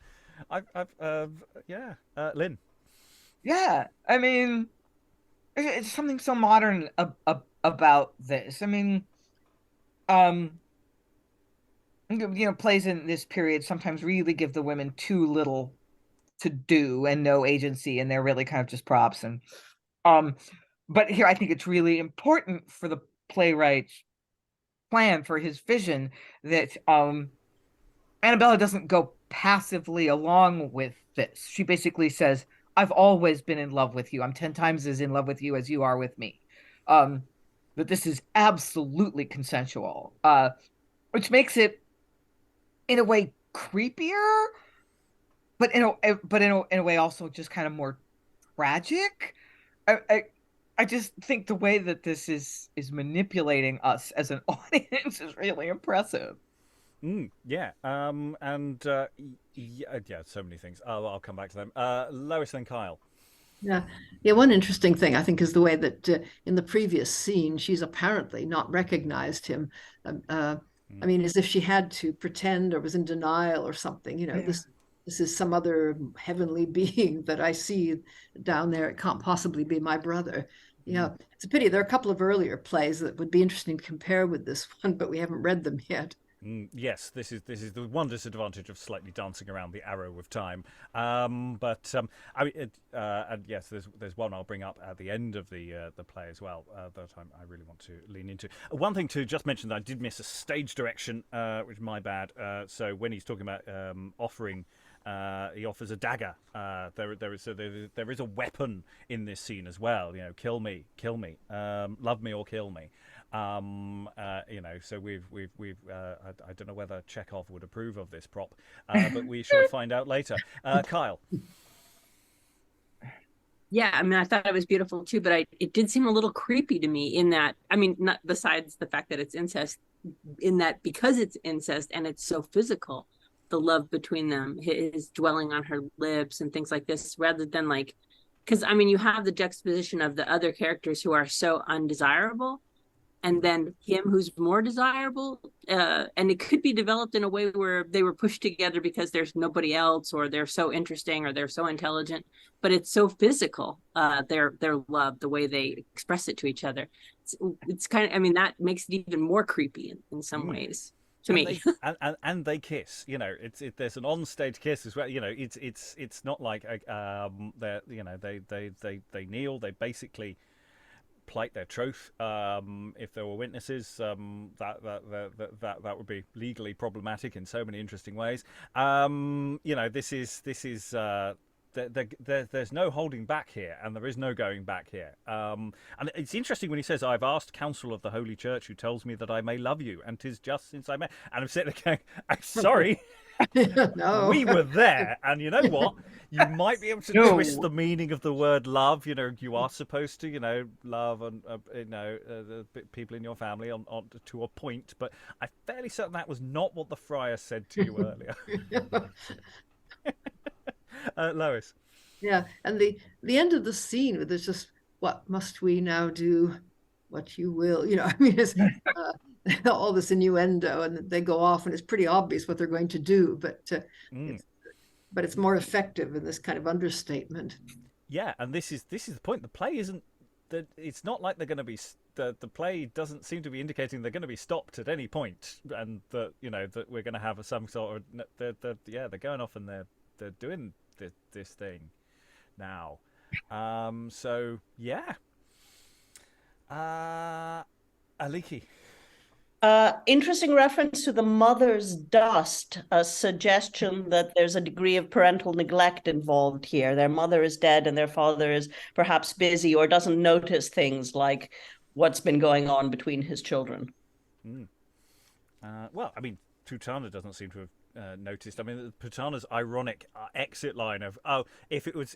yeah. I mean, it's something so modern about this. I mean, plays in this period sometimes really give the women too little to do and no agency, and they're really kind of just props. And but here I think it's really important for the playwright's plan, for his vision, that Annabella doesn't go passively along with this. She basically says, I've always been in love with you. I'm 10 times as in love with you as you are with me. That this is absolutely consensual, which makes it, in a way, creepier, but in a way also just kind of more tragic. I just think the way that this is manipulating us as an audience is really impressive. Yeah. Yeah, so many things. I'll come back to them. Lois, then Kyle. Yeah. One interesting thing I think is the way that in the previous scene she's apparently not recognized him. I mean, as if she had to pretend or was in denial or something. This is some other heavenly being that I see down there. It can't possibly be my brother. It's a pity. There are a couple of earlier plays that would be interesting to compare with this one, but we haven't read them yet. Yes, this is the one disadvantage of slightly dancing around the arrow of time. And yes, there's one I'll bring up at the end of the play as well that I really want to lean into. One thing to just mention that I did miss a stage direction, which is my bad. So when he's talking about offering. He offers a dagger. There is a weapon in this scene as well. Kill me, love me or kill me. So we've I don't know whether Chekhov would approve of this prop, but we shall find out later. Kyle. Yeah, I mean, I thought it was beautiful too, but it did seem a little creepy to me in that, I mean, not besides the fact that it's incest, in that because it's incest and it's so physical, the love between them, his dwelling on her lips and things like this, rather than because I mean, you have the juxtaposition of the other characters who are so undesirable, and then him who's more desirable, and it could be developed in a way where they were pushed together because there's nobody else, or they're so interesting, or they're so intelligent, but it's so physical, their love, the way they express it to each other. It's kind of, I mean, that makes it even more creepy in some ways. To me. And they kiss. There's an on-stage kiss as well. It's not like they kneel. They basically plight their troth. If there were witnesses, that would be legally problematic in so many interesting ways. This is. There's no holding back here, and there is no going back here. And it's interesting when he says, I've asked counsel of the Holy Church who tells me that I may love you, and 'tis just since I met. And I'm sitting there going, I'm sorry. No. We were there, and you know what? You might be able to twist the meaning of the word love. You are supposed to, love and the people in your family on to a point. But I'm fairly certain that was not what the friar said to you earlier. Lois. Yeah, and the end of the scene, there's just, what must we now do? What you will, I mean, it's all this innuendo, and they go off, and it's pretty obvious what they're going to do, but it's more effective in this kind of understatement. Yeah, and this is the point. The play isn't that. It's not like they're going to be. The play doesn't seem to be indicating they're going to be stopped at any point, and that that we're going to have some sort of. They're going off and they're doing this thing now. So yeah. Aliki. Interesting reference to the mother's dust, a suggestion that there's a degree of parental neglect involved here. Their mother is dead and their father is perhaps busy or doesn't notice things like what's been going on between his children. Well, I mean, Putana doesn't seem to have noticed. I mean, Putana's ironic exit line of, if it was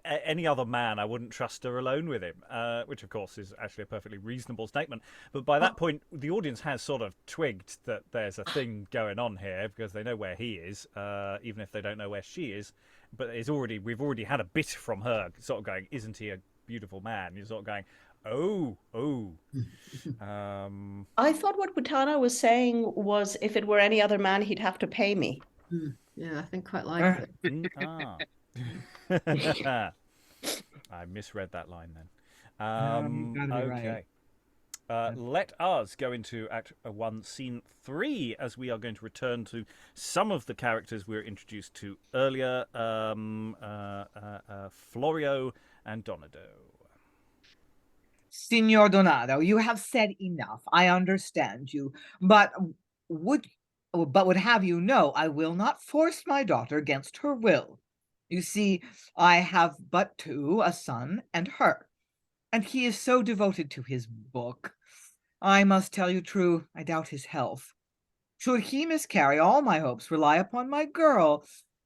any other man, I wouldn't trust her alone with him, which of course is actually a perfectly reasonable statement. But by that point, the audience has sort of twigged that there's a thing going on here, because they know where he is, even if they don't know where she is. But we've already had a bit from her, sort of going, isn't he a beautiful man? You're sort of going, oh. I thought what Putana was saying was, if it were any other man, he'd have to pay me. Yeah, I think quite like it. I misread that line then. You gotta be Okay. right. Let us go into Act 1, Scene 3, as we are going to return to some of the characters we were introduced to earlier, Florio and Donado. Signor Donado, you have said enough. I understand you, but would have you know, I will not force my daughter against her will. You see, I have but two, a son and her, and he is so devoted to his book. I must tell you true, I doubt his health. Should he miscarry, all my hopes rely upon my girl.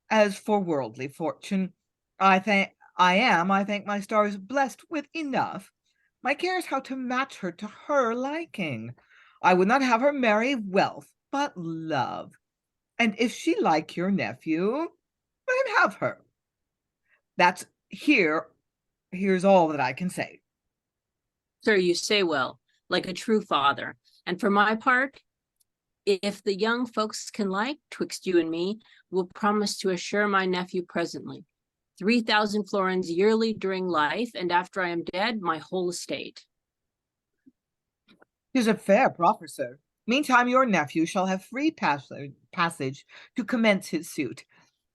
As for worldly fortune, I thank my stars blessed with enough. My care is how to match her to her liking. I would not have her marry wealth, but love. And if she like your nephew, let him have her. Here's all that I can say. Sir, you say well, like a true father. And for my part, if the young folks can like, twixt you and me, will promise to assure my nephew presently 3,000 florins yearly during life, and after I am dead, my whole estate. 'Tis a fair proffer, sir. Meantime, your nephew shall have free passage to commence his suit.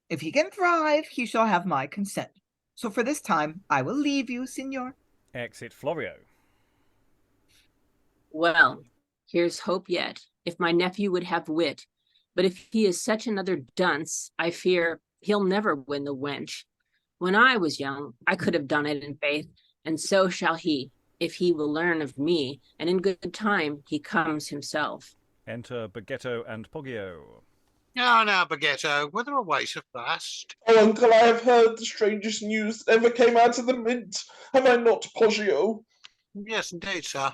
If he can thrive, he shall have my consent. So for this time, I will leave you, signor. Exit Florio. Well, here's hope yet, if my nephew would have wit. But if he is such another dunce, I fear he'll never win the wench. When I was young, I could have done it in faith, and so shall he, if he will learn of me, and in good time he comes himself. Enter Bergetto and Poggio. Now, Bergetto, whither away so fast? Oh, uncle, I have heard the strangest news that ever came out of the mint. Have I not, Poggio? Yes, indeed, sir.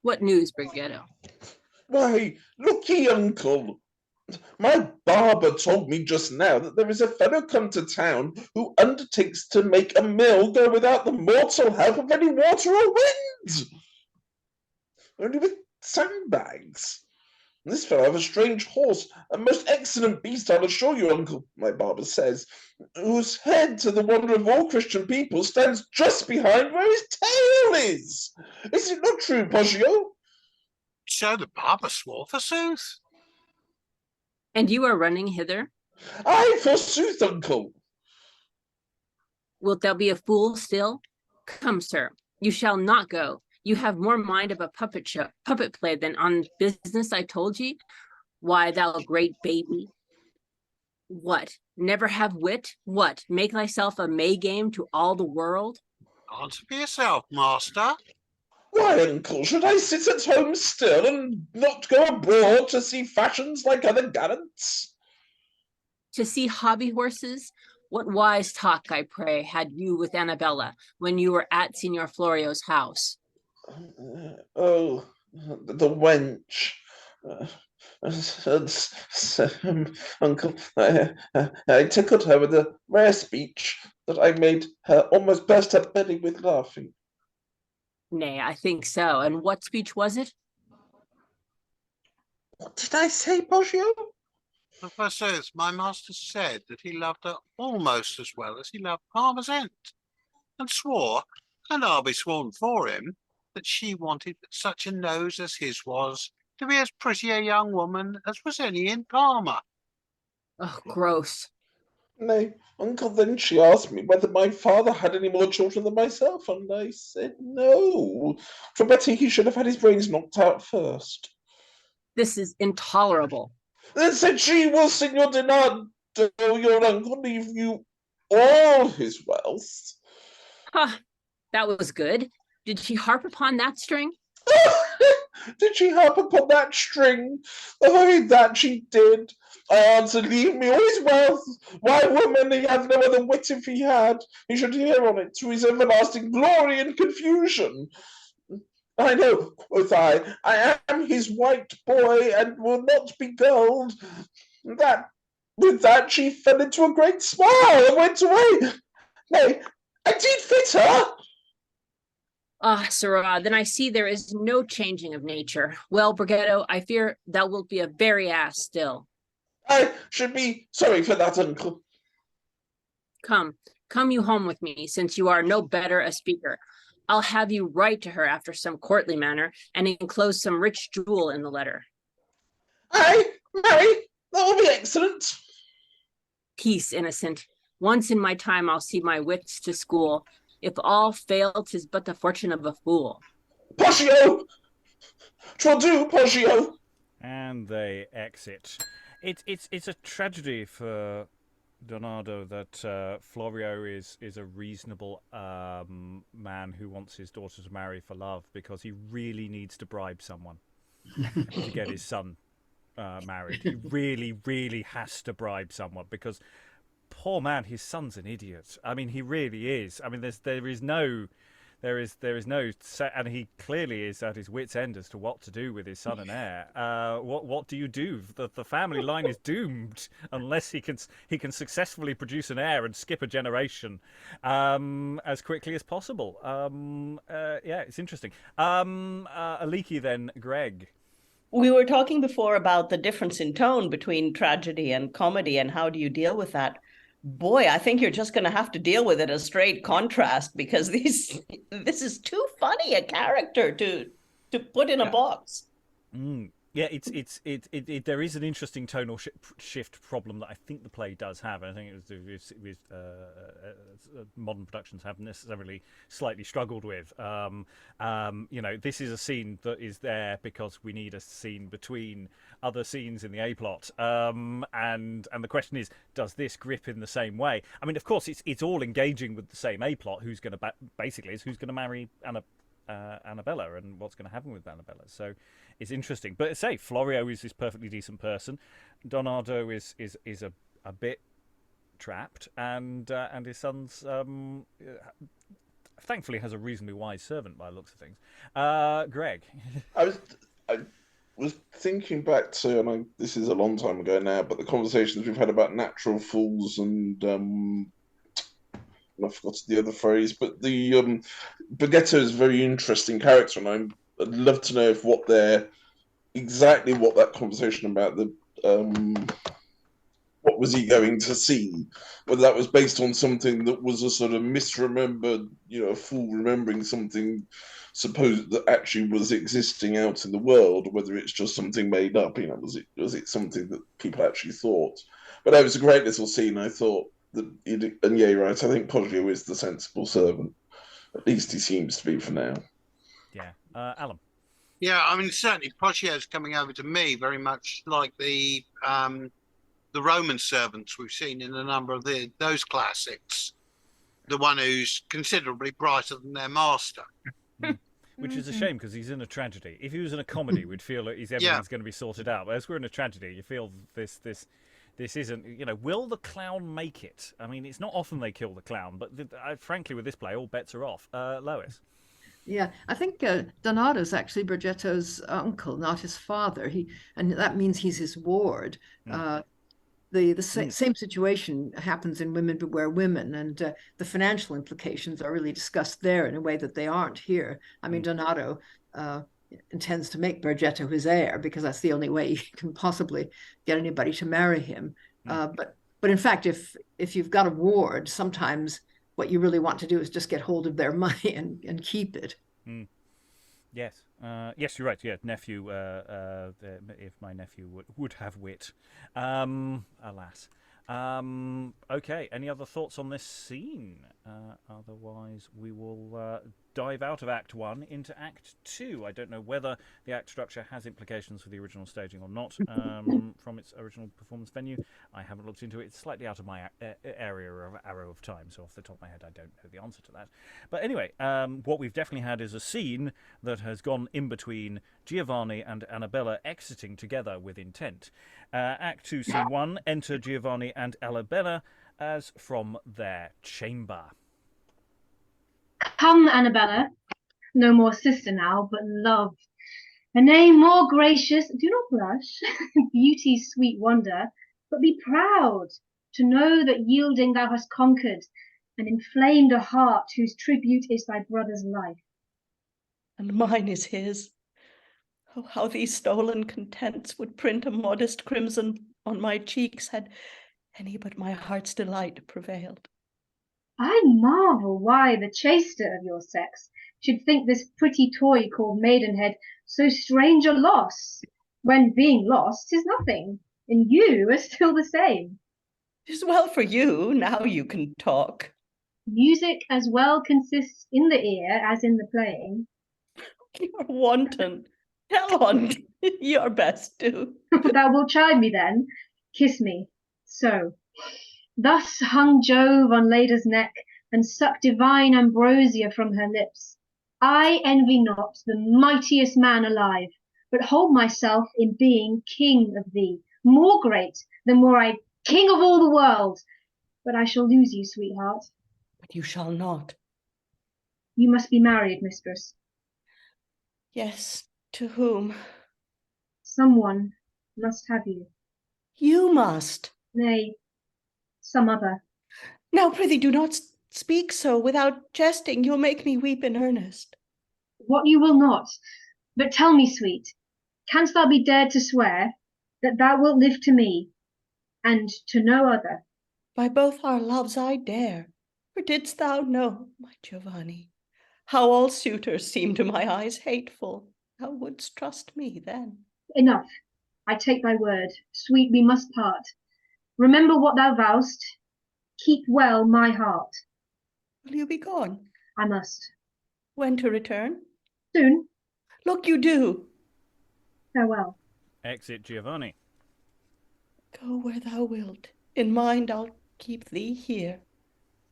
What news, Bergetto? Why, look ye, uncle. My barber told me just now that there is a fellow come to town who undertakes to make a mill go without the mortal help of any water or wind, only with sandbags. And this fellow has a strange horse, a most excellent beast, I'll assure you, uncle, my barber says, whose head, to the wonder of all Christian people, stands just behind where his tail is. Is it not true, Poggio? So the barber swore, forsooth. And you are running hither? Aye, forsooth, uncle. Wilt thou be a fool still? Come, sir, you shall not go. You have more mind of a puppet play than on business I told ye. Why, thou great baby. What, never have wit? What, make thyself a May game to all the world? Answer for yourself, master. Why, uncle, should I sit at home still and not go abroad to see fashions like other gallants? To see hobby horses? What wise talk, I pray, had you with Annabella when you were at Signor Florio's house? Oh, the wench. Uncle, I tickled her with a rare speech that I made her almost burst her belly with laughing. Nay, I think so. And what speech was it? What did I say, Poggio? Forsooth, my master said that he loved her almost as well as he loved Parmesan, and swore, and I'll be sworn for him, that she wanted such a nose as his was to be as pretty a young woman as was any in Parma. Oh, gross. Nay, uncle, then she asked me whether my father had any more children than myself, and I said no, for better he should have had his brains knocked out first. This is intolerable. Then said she, will Signor Donado, your uncle, leave you all his wealth? Ha! That was good. Did she harp upon that string? Did she harp upon that string? Oh, that she did. I answered, leave me all his wealth. Why, woman, he hath no other wit if he had. He should hear on it to his everlasting glory and confusion. I know, quoth I am his white boy, and will not be gulled. With that she fell into a great smile, and went away. Nay, I did fit her. Ah, sirrah, then I see there is no changing of nature. Well, Bergetto, I fear thou wilt be a very ass still. I should be sorry for that, uncle. Come you home with me, since you are no better a speaker. I'll have you write to her after some courtly manner, and enclose some rich jewel in the letter. Aye, marry, that will be excellent. Peace, innocent. Once in my time I'll see my wits to school. If all fail, 'tis but the fortune of a fool. Poggio! 'Twill do, Poggio! And they exit. It's a tragedy for Donado that Florio is a reasonable man who wants his daughter to marry for love, because he really needs to bribe someone to get his son married. He really, really has to bribe someone, because poor man, his son's an idiot. I mean, he really is. I mean, there is no, and he clearly is at his wit's end as to what to do with his son and heir. What do you do? The family line is doomed unless he can successfully produce an heir and skip a generation as quickly as possible. Yeah, it's interesting. Aliki, then, Greg. We were talking before about the difference in tone between tragedy and comedy, and how do you deal with that? Boy, I think you're just going to have to deal with it as straight contrast, because this is too funny a character to put in a box. Yeah, there is an interesting tonal shift problem that I think the play does have. And I think modern productions haven't necessarily slightly struggled with. This is a scene that is there because we need a scene between other scenes in the A plot. And the question is, does this grip in the same way? I mean, of course, it's all engaging with the same A plot. Who's going to marry Annabella, and what's going to happen with Annabella. So it's interesting. But say Florio is this perfectly decent person. Donado is a bit trapped, and his son's thankfully has a reasonably wise servant by the looks of things. Greg. I was thinking back to, and this is a long time ago now, but the conversations we've had about natural fools and I forgot the other phrase, but the Bergetto is a very interesting character, and I'd love to know if what that conversation about the what was he going to see, whether that was based on something that was a sort of misremembered, a fool remembering something supposed that actually was existing out in the world, whether it's just something made up. Was it something that people actually thought? But it was a great little scene. I thought. And yeah, right. I think Poggio is the sensible servant. At least he seems to be for now. Yeah, Alan. Yeah, I mean, certainly Poggio's coming over to me very much like the Roman servants we've seen in a number of those classics. The one who's considerably brighter than their master. Which is a shame, because he's in a tragedy. If he was in a comedy, we'd feel like everything's going to be sorted out. But as we're in a tragedy, you feel this isn't, will the clown make it? I mean, it's not often they kill the clown, but frankly, with this play, all bets are off. Lois. Yeah, I think Donado's actually Bergetto's uncle, not his father. And that means he's his ward. The same situation happens in Women Beware Women, and the financial implications are really discussed there in a way that they aren't here. I mean, Donado intends to make Bergetto his heir, because that's the only way he can possibly get anybody to marry him. But in fact, if you've got a ward, sometimes what you really want to do is just get hold of their money and keep it. Yes. Yes, you're right. Yeah, nephew. If my nephew would have wit, alas. Okay. Any other thoughts on this scene? Otherwise, we will dive out of Act 1 into Act 2. I don't know whether the act structure has implications for the original staging or not from its original performance venue. I haven't looked into it. It's slightly out of my area of arrow of time, so off the top of my head, I don't know the answer to that. But anyway, what we've definitely had is a scene that has gone in between Giovanni and Annabella exiting together with intent. Act 2, Scene 1, enter Giovanni and Annabella as from their chamber. Come, Annabella, no more sister now, but love. A name more gracious, do not blush, beauty's sweet wonder, but be proud to know that yielding thou hast conquered, and inflamed a heart whose tribute is thy brother's life. And mine is his. Oh, how these stolen contents would print a modest crimson on my cheeks had any but my heart's delight prevailed. I marvel why the chaster of your sex should think this pretty toy called Maidenhead so strange a loss, when being lost is nothing, and you are still the same. 'Tis well for you, now you can talk. Music as well consists in the ear as in the playing. You're wanton. Tell on your best do. Thou wilt chide me then? Kiss me. So. Thus hung Jove on Leda's neck, and sucked divine ambrosia from her lips. I envy not the mightiest man alive, but hold myself in being king of thee, more great than were I king of all the world. But I shall lose you, sweetheart. But you shall not. You must be married, mistress. Yes, to whom? Someone must have you. You must. Nay, some other. Now, prithee, do not speak so. Without jesting, you'll make me weep in earnest. What you will not. But tell me, sweet, canst thou be dared to swear that thou wilt live to me, and to no other? By both our loves I dare. For didst thou know, my Giovanni, how all suitors seem to my eyes hateful, thou wouldst trust me then. Enough. I take thy word. Sweet, we must part. Remember what thou vowest. Keep well my heart. Will you be gone? I must. When to return? Soon. Look, you do. Farewell. Exit Giovanni. Go where thou wilt. In mind I'll keep thee here.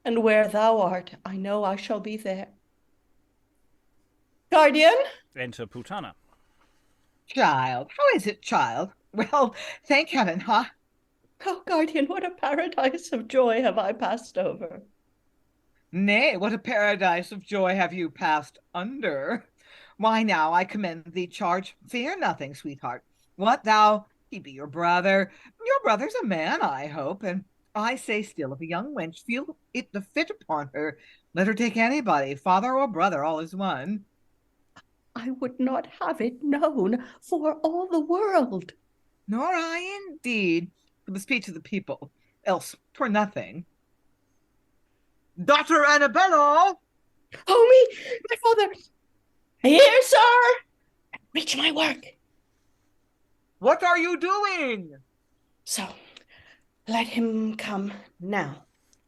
And where thou art, I know I shall be there. Guardian? Enter Putana. Child, how is it, child? Well, thank heaven, huh? Oh, guardian, what a paradise of joy have I passed over. Nay, what a paradise of joy have you passed under. Why now, I commend thee charge. Fear nothing, sweetheart. What thou, he be your brother. Your brother's a man, I hope, and I say still, if a young wench feel it the fit upon her, let her take anybody, father or brother, all is one. I would not have it known for all the world. Nor I, indeed, for the speech of the people, else 'twere nothing. Daughter Annabella! Oh, me, my father! Here, sir! Reach my work. What are you doing? So, let him come now.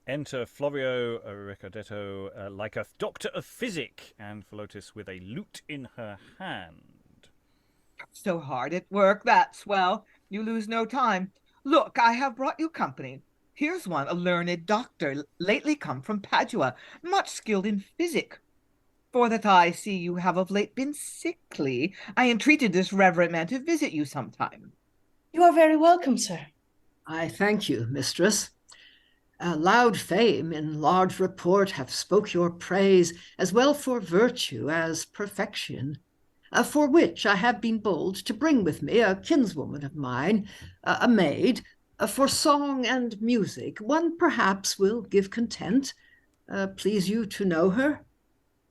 Enter Florio, Richardetto, like a doctor of physic, and Philotis with a lute in her hand. So hard at work, that's well. You lose no time. Look, I have brought you company. Here's one, a learned doctor, lately come from Padua, much skilled in physic. For that I see you have of late been sickly, I entreated this reverend man to visit you sometime. You are very welcome, sir. I thank you, mistress. Loud fame in large report hath spoke your praise, as well for virtue as perfection, for which I have been bold to bring with me a kinswoman of mine, a maid, for song and music. One perhaps will give content. Please you to know her?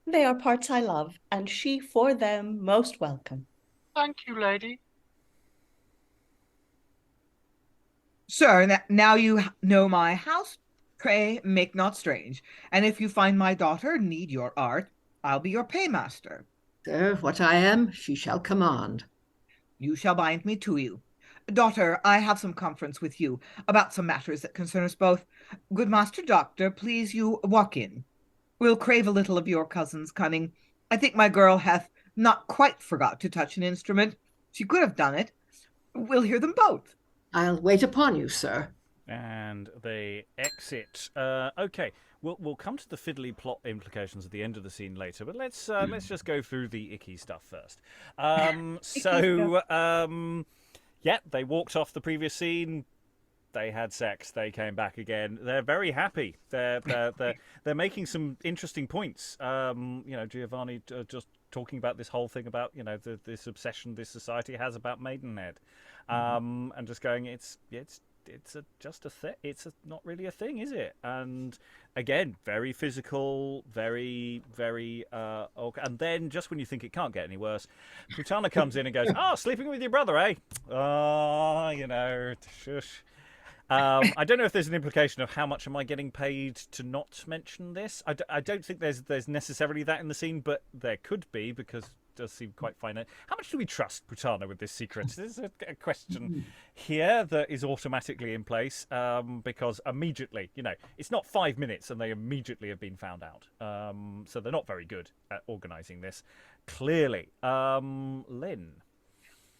They are parts I love, and she for them most welcome. Thank you, lady. Sir, now you know my house, pray make not strange. And if you find my daughter need your art, I'll be your paymaster. Sir, what I am, she shall command. You shall bind me to you. Daughter, I have some conference with you about some matters that concern us both. Good master doctor, please you walk in. We'll crave a little of your cousin's cunning. I think my girl hath not quite forgot to touch an instrument. She could have done it. We'll hear them both. I'll wait upon you, sir. And they exit. Okay, we'll come to the fiddly plot implications at the end of the scene later, but let's just go through the icky stuff first. Yeah, they walked off the previous scene. They had sex. They came back again. They're very happy. They're making some interesting points. Giovanni just talking about this whole thing about this obsession this society has about Maidenhead, and just going it's just a thing. It's not really a thing, is it? And again, very physical, very okay. And then just when you think it can't get any worse, Putana comes in and goes, "Oh, sleeping with your brother, eh? Oh, shush." I don't know if there's an implication of how much am I getting paid to not mention this. I don't think there's necessarily that in the scene, but there could be, because it does seem quite finite. How much do we trust Putana with this secret? There's a question here that is automatically in place, because immediately, it's not 5 minutes and they immediately have been found out. So they're not very good at organising this, clearly. Lynn?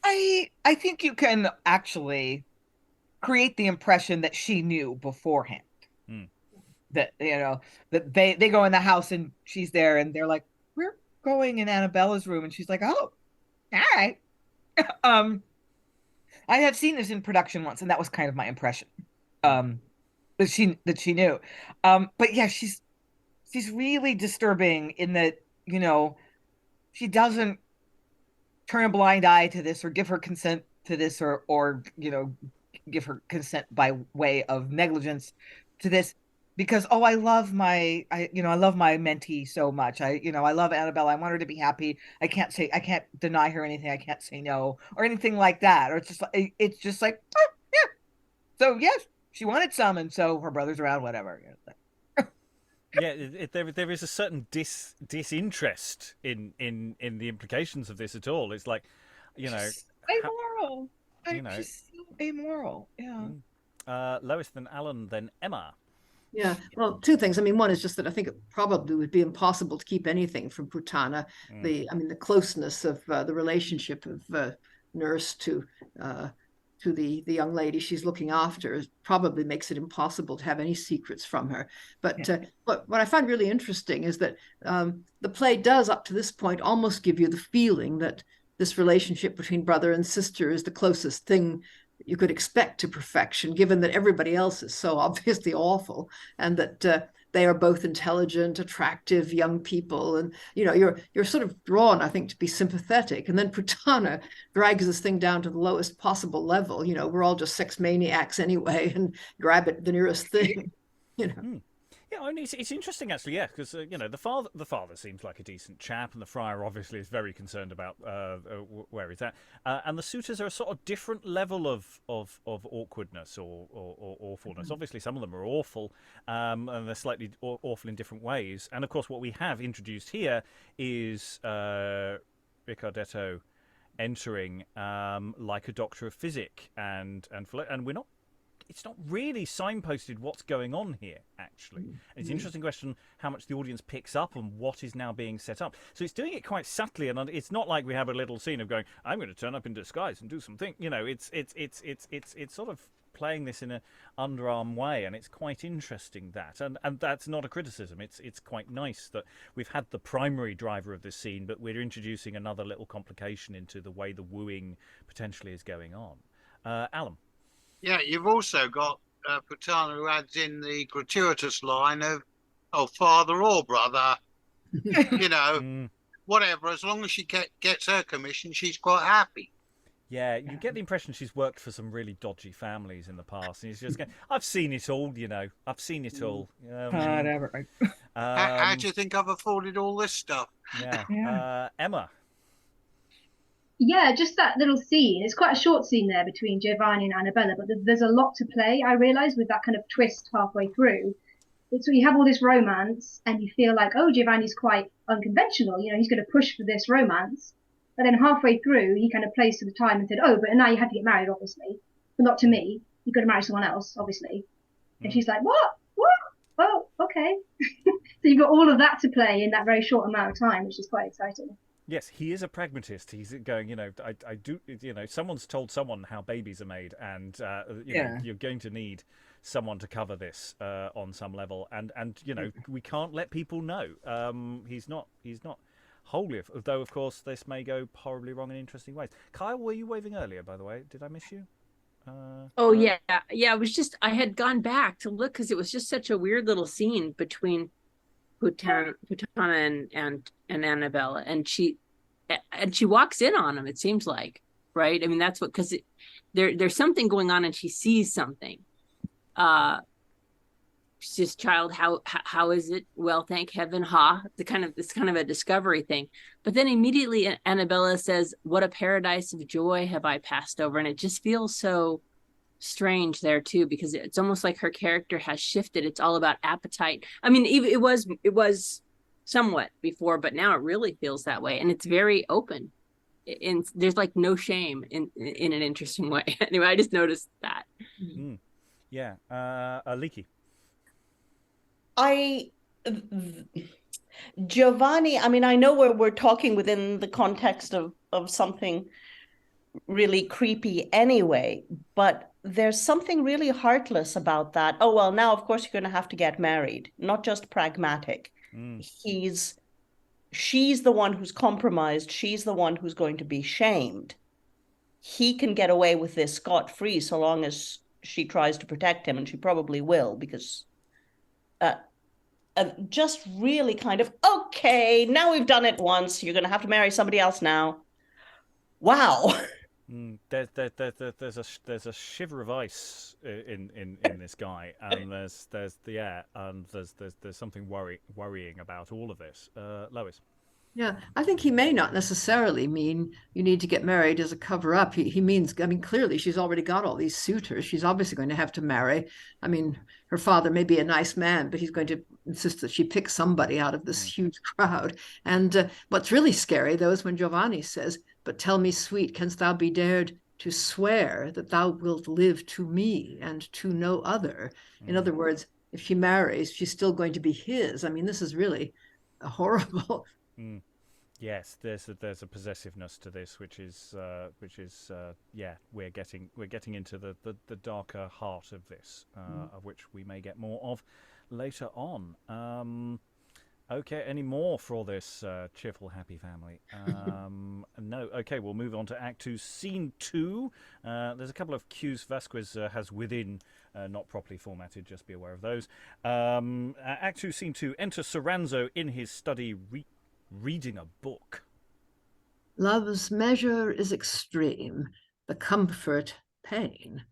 I think you can actually create the impression that she knew beforehand. That that they go in the house and she's there and they're like, we're going in Annabella's room, and she's like, oh, all right. I have seen this in production once, and that was kind of my impression. That she knew. But yeah, she's really disturbing in that, she doesn't turn a blind eye to this or give her consent to this or give her consent by way of negligence to this, because I love my mentee so much. I love Annabella. I want her to be happy. I can't deny her anything. I can't say no or anything like that. Or it's just like, oh, yeah. So yes, she wanted some, and so her brother's around, whatever. Yeah, there is a certain disinterest in the implications of this at all. It's like, amoral. Just so amoral. Yeah. Lois, then Alan, then Emma. Yeah, well, two things. I mean, one is just that I think it probably would be impossible to keep anything from Putana. The closeness of the relationship of nurse to the young lady she's looking after probably makes it impossible to have any secrets from her. But what I find really interesting is that the play does, up to this point, almost give you the feeling that this relationship between brother and sister is the closest thing you could expect to perfection, given that everybody else is so obviously awful, and that they are both intelligent, attractive young people, and you're sort of drawn, I think, to be sympathetic. And then Putana drags this thing down to the lowest possible level. We're all just sex maniacs anyway, and grab at the nearest thing. Yeah, I mean, it's interesting actually, yeah, because the father seems like a decent chap, and the friar obviously is very concerned about where he's at, and the suitors are a sort of different level of awkwardness or awfulness. Obviously, some of them are awful, and they're slightly awful in different ways. And of course, what we have introduced here is Richardetto entering like a doctor of physic, and we're not. It's not really signposted what's going on here, actually. And it's an interesting question how much the audience picks up on what is now being set up. So it's doing it quite subtly, and it's not like we have a little scene of going, I'm going to turn up in disguise and do something. It's sort of playing this in an underarm way, and it's quite interesting that. And that's not a criticism. It's quite nice that we've had the primary driver of this scene, but we're introducing another little complication into the way the wooing potentially is going on. Alan? Yeah, you've also got Putana, who adds in the gratuitous line of, father or brother, whatever. As long as she gets her commission, she's quite happy. Yeah, you get the impression she's worked for some really dodgy families in the past. And he's just going, I've seen it all, I've seen it all. Whatever. How do you think I've afforded all this stuff? Yeah. Emma? Yeah, just that little scene. It's quite a short scene there between Giovanni and Annabella, but there's a lot to play, I realise, with that kind of twist halfway through. So you have all this romance, and you feel like, Giovanni's quite unconventional. He's going to push for this romance. But then halfway through, he kind of plays to the time and said, but now you have to get married, obviously. But not to me. You've got to marry someone else, obviously. And she's like, what? Oh, okay. So you've got all of that to play in that very short amount of time, which is quite exciting. Yes, he is a pragmatist. He's going, I do, someone's told someone how babies are made, and you're going to need someone to cover this on some level, and we can't let people know. He's not wholly, though of course this may go horribly wrong in interesting ways. Kyle, were you waving earlier, by the way? Did I miss you? Yeah. It was just, I had gone back to look because it was just such a weird little scene between Putana and Annabella, and she walks in on him, it seems like, right? I mean, that's what, because there's something going on, and she sees something. She's just, child, how is it? Well, thank heaven, this kind of a discovery thing. But then immediately Annabella says, what a paradise of joy have I passed over, and it just feels so strange there too, because it's almost like her character has shifted. It's all about appetite. I mean, it was somewhat before, but now it really feels that way, and it's very open. And there's like no shame in an interesting way. Anyway, I just noticed that. Yeah, Aliki. Giovanni, I mean, I know we're talking within the context of something really creepy anyway, but there's something really heartless about that. Oh, well, now, of course, you're going to have to get married, not just pragmatic. She's the one who's compromised. She's the one who's going to be shamed. He can get away with this scot-free so long as she tries to protect him, and she probably will, because just really kind of, okay, now we've done it once. You're going to have to marry somebody else now. Wow. There's a shiver of ice in this guy, and there's something worrying about all of this. Lois. Yeah, I think he may not necessarily mean you need to get married as a cover-up. He means, I mean, clearly she's already got all these suitors. She's obviously going to have to marry. I mean, her father may be a nice man, but he's going to insist that she pick somebody out of this huge crowd. And what's really scary, though, is when Giovanni says, "But tell me, sweet, canst thou be dared to swear that thou wilt live to me and to no other?" In other words, if she marries, she's still going to be his. I mean, this is really horrible. Yes, there's a possessiveness to this, which is we're getting into the darker heart of this, of which we may get more of later on. Okay, any more for this cheerful, happy family? No. Okay, we'll move on to Act 2, Scene 2. There's a couple of cues Vasques has within, not properly formatted, just be aware of those. Act 2, Scene 2, enter Soranzo in his study reading a book. Love's measure is extreme, the comfort pain,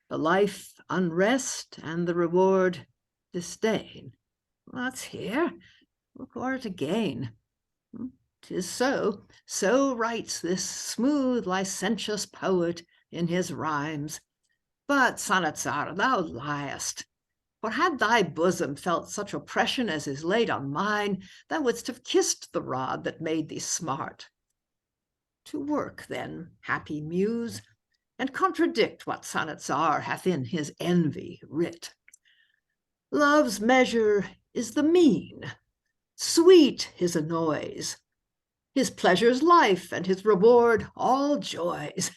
the life unrest, and the reward disdain. What's here? Look o'er it again. 'Tis so writes this smooth, licentious poet in his rhymes. But, Sanazzar, thou liest. For had thy bosom felt such oppression as is laid on mine, thou wouldst have kissed the rod that made thee smart. To work, then, happy muse, and contradict what Sanazzar hath in his envy writ. Love's measure is the mean, sweet his annoys, his pleasure's life, and his reward all joys.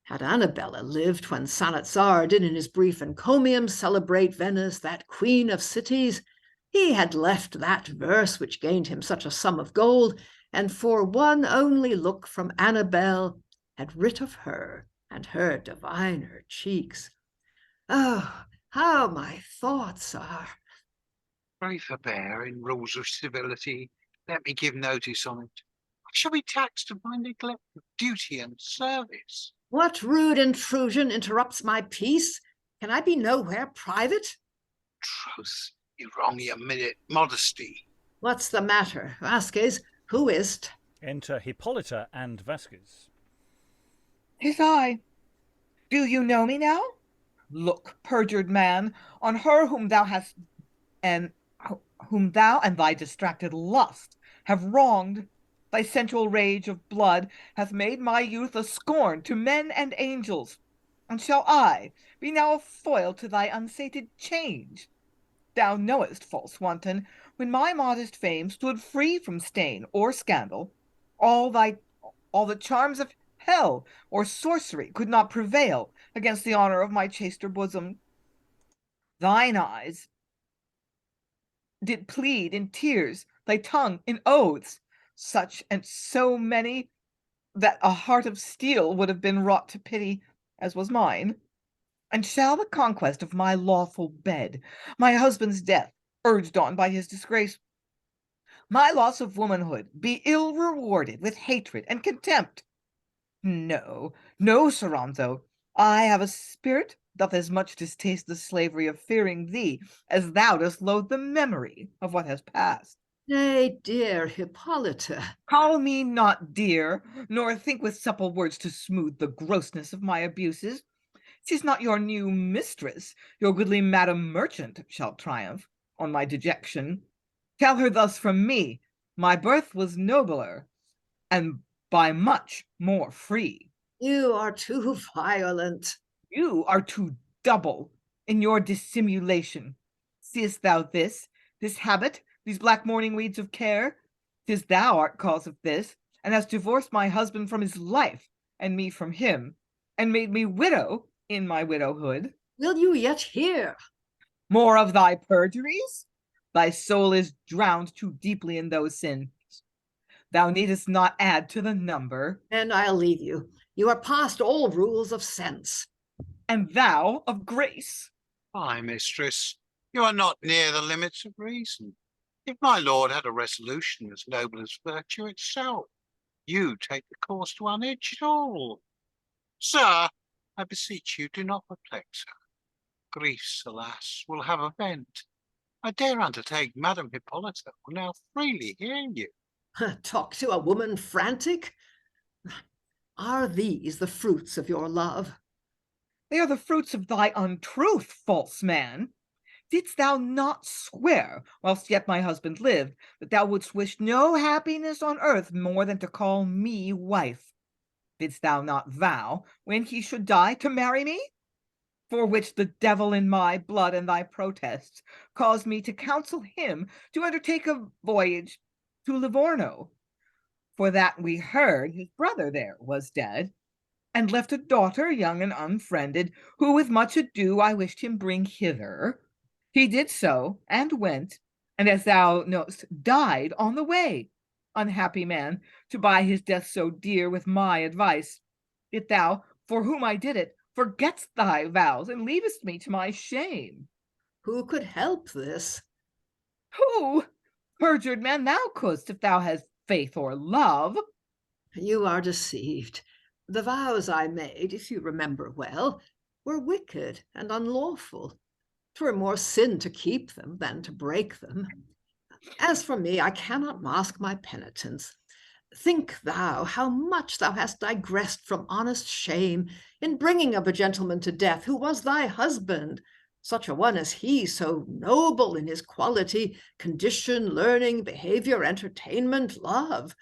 Had Annabella lived when Sanazzar did in his brief encomium celebrate Venice, that queen of cities, he had left that verse which gained him such a sum of gold, and for one only look from Annabelle had writ of her and her diviner cheeks. Oh, how my thoughts are. Pray forbear in rules of civility. Let me give notice on it. I shall be taxed to my neglect of duty and service. What rude intrusion interrupts my peace? Can I be nowhere private? Troth, you wrong your modesty. What's the matter, Vasques? Who is't? Enter Hippolita and Vasques. 'Tis I. Do you know me now? Look, perjured man, on her whom thou and thy distracted lust have wronged. Thy sensual rage of blood hath made my youth a scorn to men and angels. And shall I be now a foil to thy unsated change? Thou knowest, false wanton, when my modest fame stood free from stain or scandal, all the charms of hell or sorcery could not prevail against the honor of my chaster bosom. Thine eyes did plead in tears, thy tongue in oaths, such and so many that a heart of steel would have been wrought to pity, as was mine. And shall the conquest of my lawful bed, my husband's death, urged on by his disgrace, my loss of womanhood, be ill rewarded with hatred and contempt? No, no, Soranzo, I have a spirit doth as much distaste the slavery of fearing thee as thou dost loathe the memory of what has passed. Nay, dear Hippolita. Call me not dear, nor think with supple words to smooth the grossness of my abuses. 'Tis not your new mistress, your goodly madam merchant, shall triumph on my dejection. Tell her thus from me, my birth was nobler, and by much more free. You are too violent. You are too double in your dissimulation. Seest thou this habit, these black mourning weeds of care? 'Tis thou art cause of this, and hast divorced my husband from his life, and me from him, and made me widow in my widowhood. Will you yet hear? More of thy perjuries? Thy soul is drowned too deeply in those sins. Thou needest not add to the number. And I'll leave you. You are past all rules of sense. And thou of grace. Why, mistress, you are not near the limits of reason. If my lord had a resolution as noble as virtue itself, you take the course to unhitch it all. Sir, I beseech you, do not perplex her. Griefs, alas, will have a vent. I dare undertake Madam Hippolita will now freely hear you. Talk to a woman frantic? Are these the fruits of your love? They are the fruits of thy untruth, false man. Didst thou not swear, whilst yet my husband lived, that thou wouldst wish no happiness on earth more than to call me wife? Didst thou not vow, when he should die, to marry me? For which the devil in my blood and thy protests caused me to counsel him to undertake a voyage to Livorno. For that we heard his brother there was dead, and left a daughter young and unfriended, who with much ado I wished him bring hither. He did so, and went, and as thou knowest, died on the way. Unhappy man, to buy his death so dear with my advice. Yet thou, for whom I did it, forgetst thy vows, and leavest me to my shame. Who could help this? Who? Perjured man, thou couldst, if thou hast faith or love. You are deceived. The vows I made, if you remember well, were wicked and unlawful. 'Twere more sin to keep them than to break them. As for me, I cannot mask my penitence. Think thou how much thou hast digressed from honest shame in bringing of a gentleman to death who was thy husband, such a one as he, so noble in his quality, condition, learning, behavior, entertainment, love,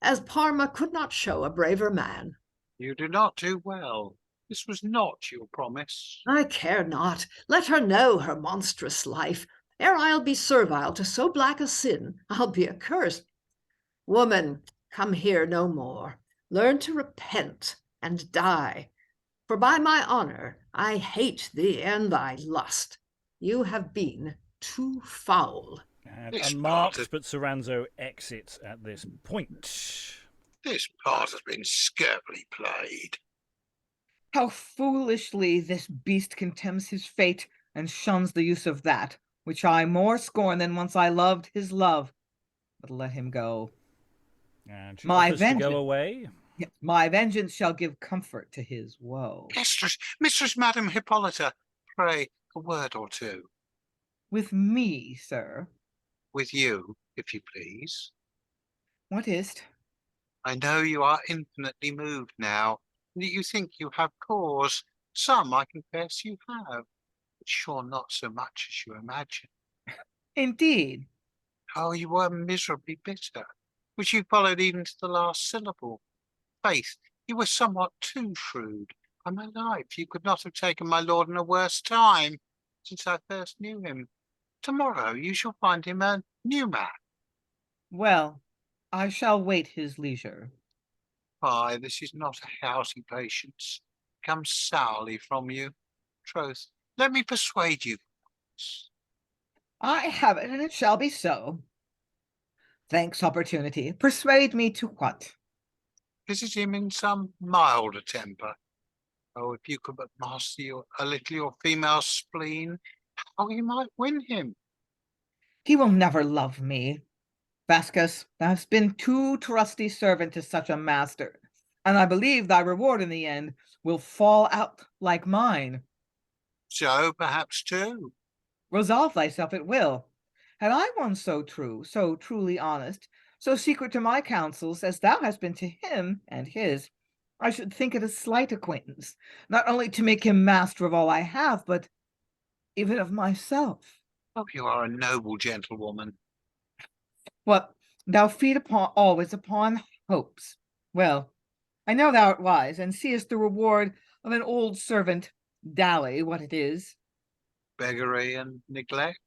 as Parma could not show a braver man. You do not do well. This was not your promise. I care not. Let her know her monstrous life. Ere I'll be servile to so black a sin, I'll be accursed. Woman, come here no more. Learn to repent and die. For by my honor, I hate thee and thy lust. You have been too foul. And unmarked, but Soranzo exits at this point. This part has been scurvily played. How foolishly this beast contemns his fate and shuns the use of that, which I more scorn than once I loved his love. But let him go. And she My offers to vengeance. go away. Yes, my vengeance shall give comfort to his woe. Mistress Madam Hippolita, pray, a word or two. With me, sir. With you, if you please. What is't? I know you are infinitely moved now, and that you think you have cause. Some, I confess, you have, but sure not so much as you imagine. Indeed. Oh, you were miserably bitter, which you followed even to the last syllable. Faith, you were somewhat too shrewd. By my life, you could not have taken my lord in a worse time since I first knew him. Tomorrow you shall find him a new man. Well, I shall wait his leisure. Why, this is not a housey patience. It comes sourly from you. Troth, let me persuade you. I have it, and it shall be so. Thanks, opportunity. Persuade me to what? Visit him in some milder temper. Oh, if you could but master a little your female spleen, how you might win him. He will never love me. Vasques, thou hast been too trusty servant to such a master, and I believe thy reward in the end will fall out like mine. So, perhaps, too. Resolve thyself it will. Had I one so true, so truly honest, so secret to my counsels as thou hast been to him and his, I should think it a slight acquaintance, not only to make him master of all I have, but even of myself. Oh, you are a noble gentlewoman. What thou feed upon always upon hopes. Well, I know thou art wise, and seest the reward of an old servant dally what it is. Beggary and neglect.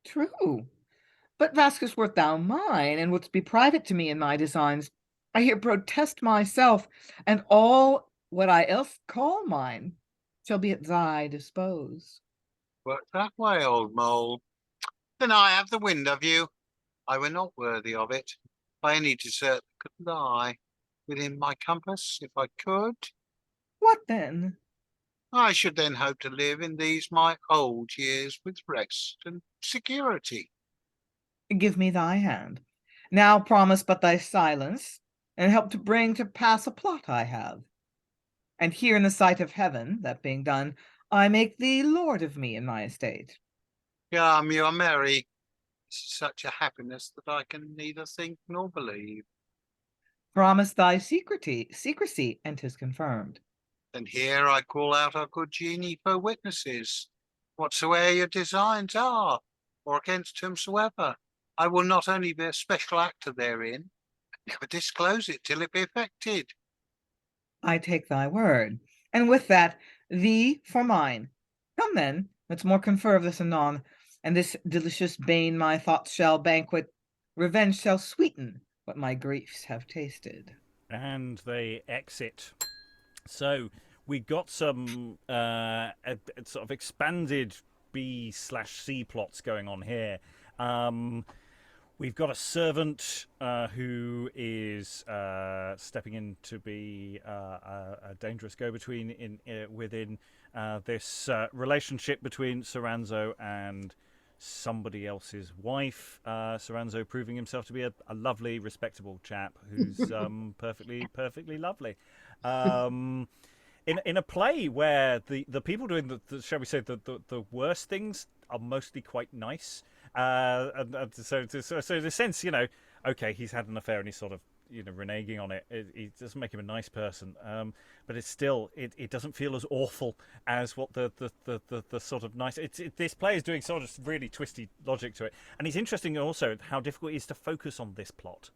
True. But Vasques, wert thou mine, and wouldst be private to me in my designs, I here protest myself, and all what I else call mine shall be at thy dispose. Work that way, old mole. Then I have the wind of you. I were not worthy of it. By any desert that could lie within my compass, if I could. What then? I should then hope to live in these my old years with rest and security. Give me thy hand. Now promise but thy silence, and help to bring to pass a plot I have. And here in the sight of heaven, that being done, I make thee lord of me in my estate. Come, you are merry. This is such a happiness that I can neither think nor believe. Promise thy secrecy, and 'tis confirmed. Then here I call out our good genie for witnesses. Whatsoe'er your designs are, or against whomsoever, I will not only be a special actor therein, but never disclose it till it be effected. I take thy word, and with that, thee for mine. Come then, let's more confer of this anon, and this delicious bane my thoughts shall banquet. Revenge shall sweeten what my griefs have tasted. And they exit. So we got some sort of expanded B/C plots going on here. We've got a servant who is stepping in to be a dangerous go-between within this relationship between Soranzo and somebody else's wife. Soranzo proving himself to be a lovely, respectable chap who's perfectly lovely. In a play where the people doing the shall we say the worst things are mostly quite nice. So in a sense, okay, he's had an affair and he's sort of, reneging on it. It doesn't make him a nice person, but it's still, it doesn't feel as awful as what the sort of nice. This play is doing sort of really twisty logic to it, and it's interesting also how difficult it is to focus on this plot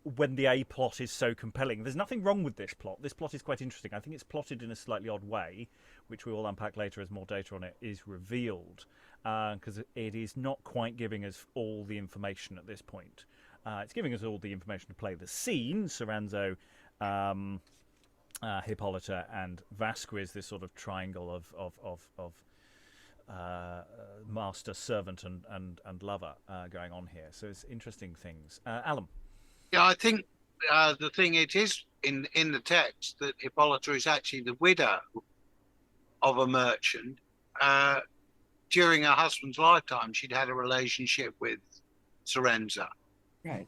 when the A plot is so compelling. There's nothing wrong with this plot. This plot is quite interesting. I think it's plotted in a slightly odd way, which we will unpack later as more data on it is revealed, because it is not quite giving us all the information at this point. It's giving us all the information to play the scene. Soranzo, Hippolita, and Vasques, this sort of triangle of master, servant, and lover going on here. So it's interesting things. Alan. Yeah, I think the thing it is in the text that Hippolita is actually the widow of a merchant. During her husband's lifetime, she'd had a relationship with Soranzo. Right.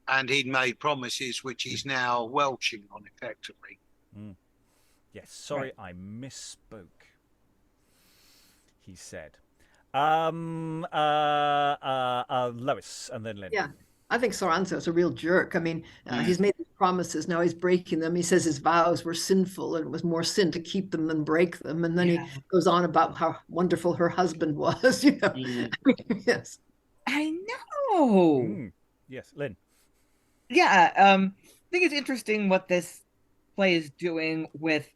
And he'd made promises which he's now welching on effectively. Mm. Yes, sorry, right. I misspoke. He said. Lois, and then Lynn. Yeah. I think Soranzo is a real jerk. I mean, he's made these promises. Now he's breaking them. He says his vows were sinful and it was more sin to keep them than break them. And then he goes on about how wonderful her husband was. Yes. I know. Yes, Lynn. Yeah. I think it's interesting what this play is doing with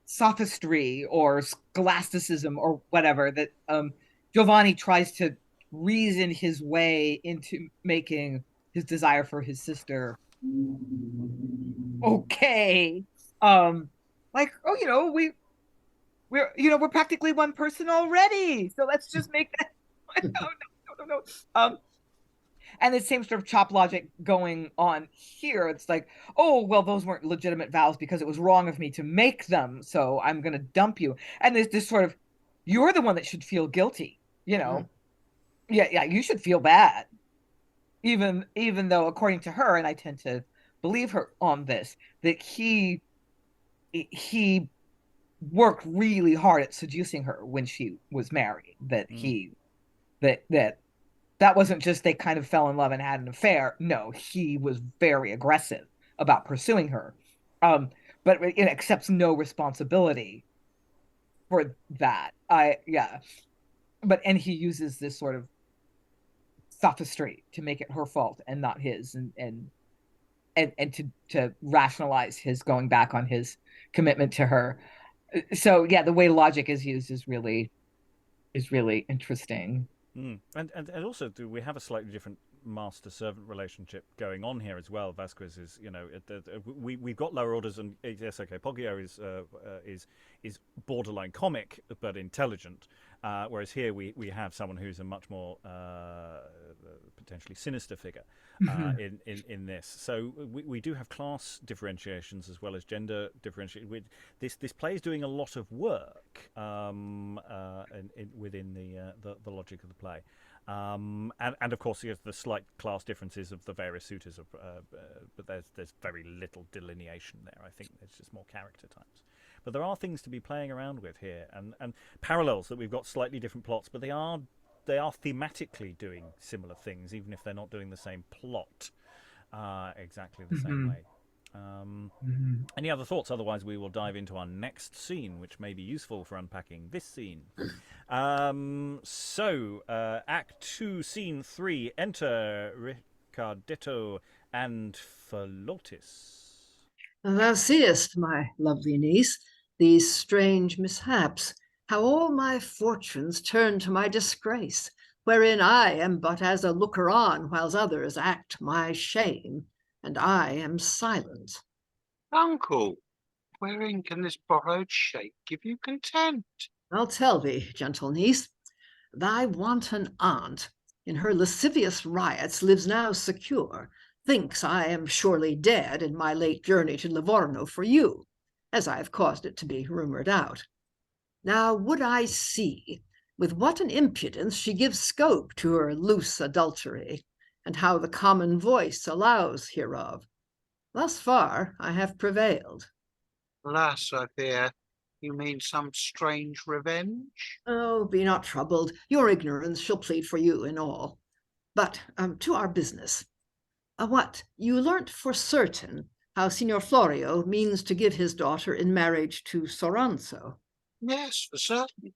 sophistry or scholasticism or whatever that Giovanni tries to reason his way into making his desire for his sister okay. We're practically one person already, so let's just make that no. And the same sort of chop logic going on here. It's like, oh, well, those weren't legitimate vows because it was wrong of me to make them, so I'm going to dump you. And there's this sort of, you're the one that should feel guilty, Yeah, you should feel bad. Even though, according to her, and I tend to believe her on this, that he worked really hard at seducing her when she was married. That that wasn't just they kind of fell in love and had an affair. No, he was very aggressive about pursuing her. but accepts no responsibility for that. And he uses this sort of sophistry to make it her fault and not his, and to rationalize his going back on his commitment to her. So yeah, the way logic is used is really interesting. And also, do we have a slightly different master-servant relationship going on here as well? Vasques is, we've got lower orders, and yes, okay, Poggio is borderline comic but intelligent, whereas here we have someone who's a much more potentially sinister figure in this. So we do have class differentiations as well as gender differentiation. This play is doing a lot of work within the logic of the play. And of course, the slight class differences of the various suitors, but there's very little delineation there. I think there's just more character types. But there are things to be playing around with here, and parallels that we've got slightly different plots, but they are thematically doing similar things, even if they're not doing the same plot exactly the same way. Any other thoughts? Otherwise, we will dive into our next scene, which may be useful for unpacking this scene. So, Act 2, Scene 3, enter Richardetto and Philotis. Thou seest, my lovely niece, these strange mishaps, how all my fortunes turn to my disgrace, wherein I am but as a looker-on, whiles others act my shame, and I am silent. Uncle, wherein can this borrowed shape give you content? I'll tell thee, gentle niece, thy wanton aunt, in her lascivious riots, lives now secure, thinks I am surely dead in my late journey to Livorno for you, as I have caused it to be rumored out. Now would I see with what an impudence she gives scope to her loose adultery, and how the common voice allows hereof. Thus far I have prevailed. Alas, I fear you mean some strange revenge? Oh, be not troubled. Your ignorance shall plead for you in all. But to our business. What, you learnt for certain how Signor Florio means to give his daughter in marriage to Soranzo? Yes, for certain.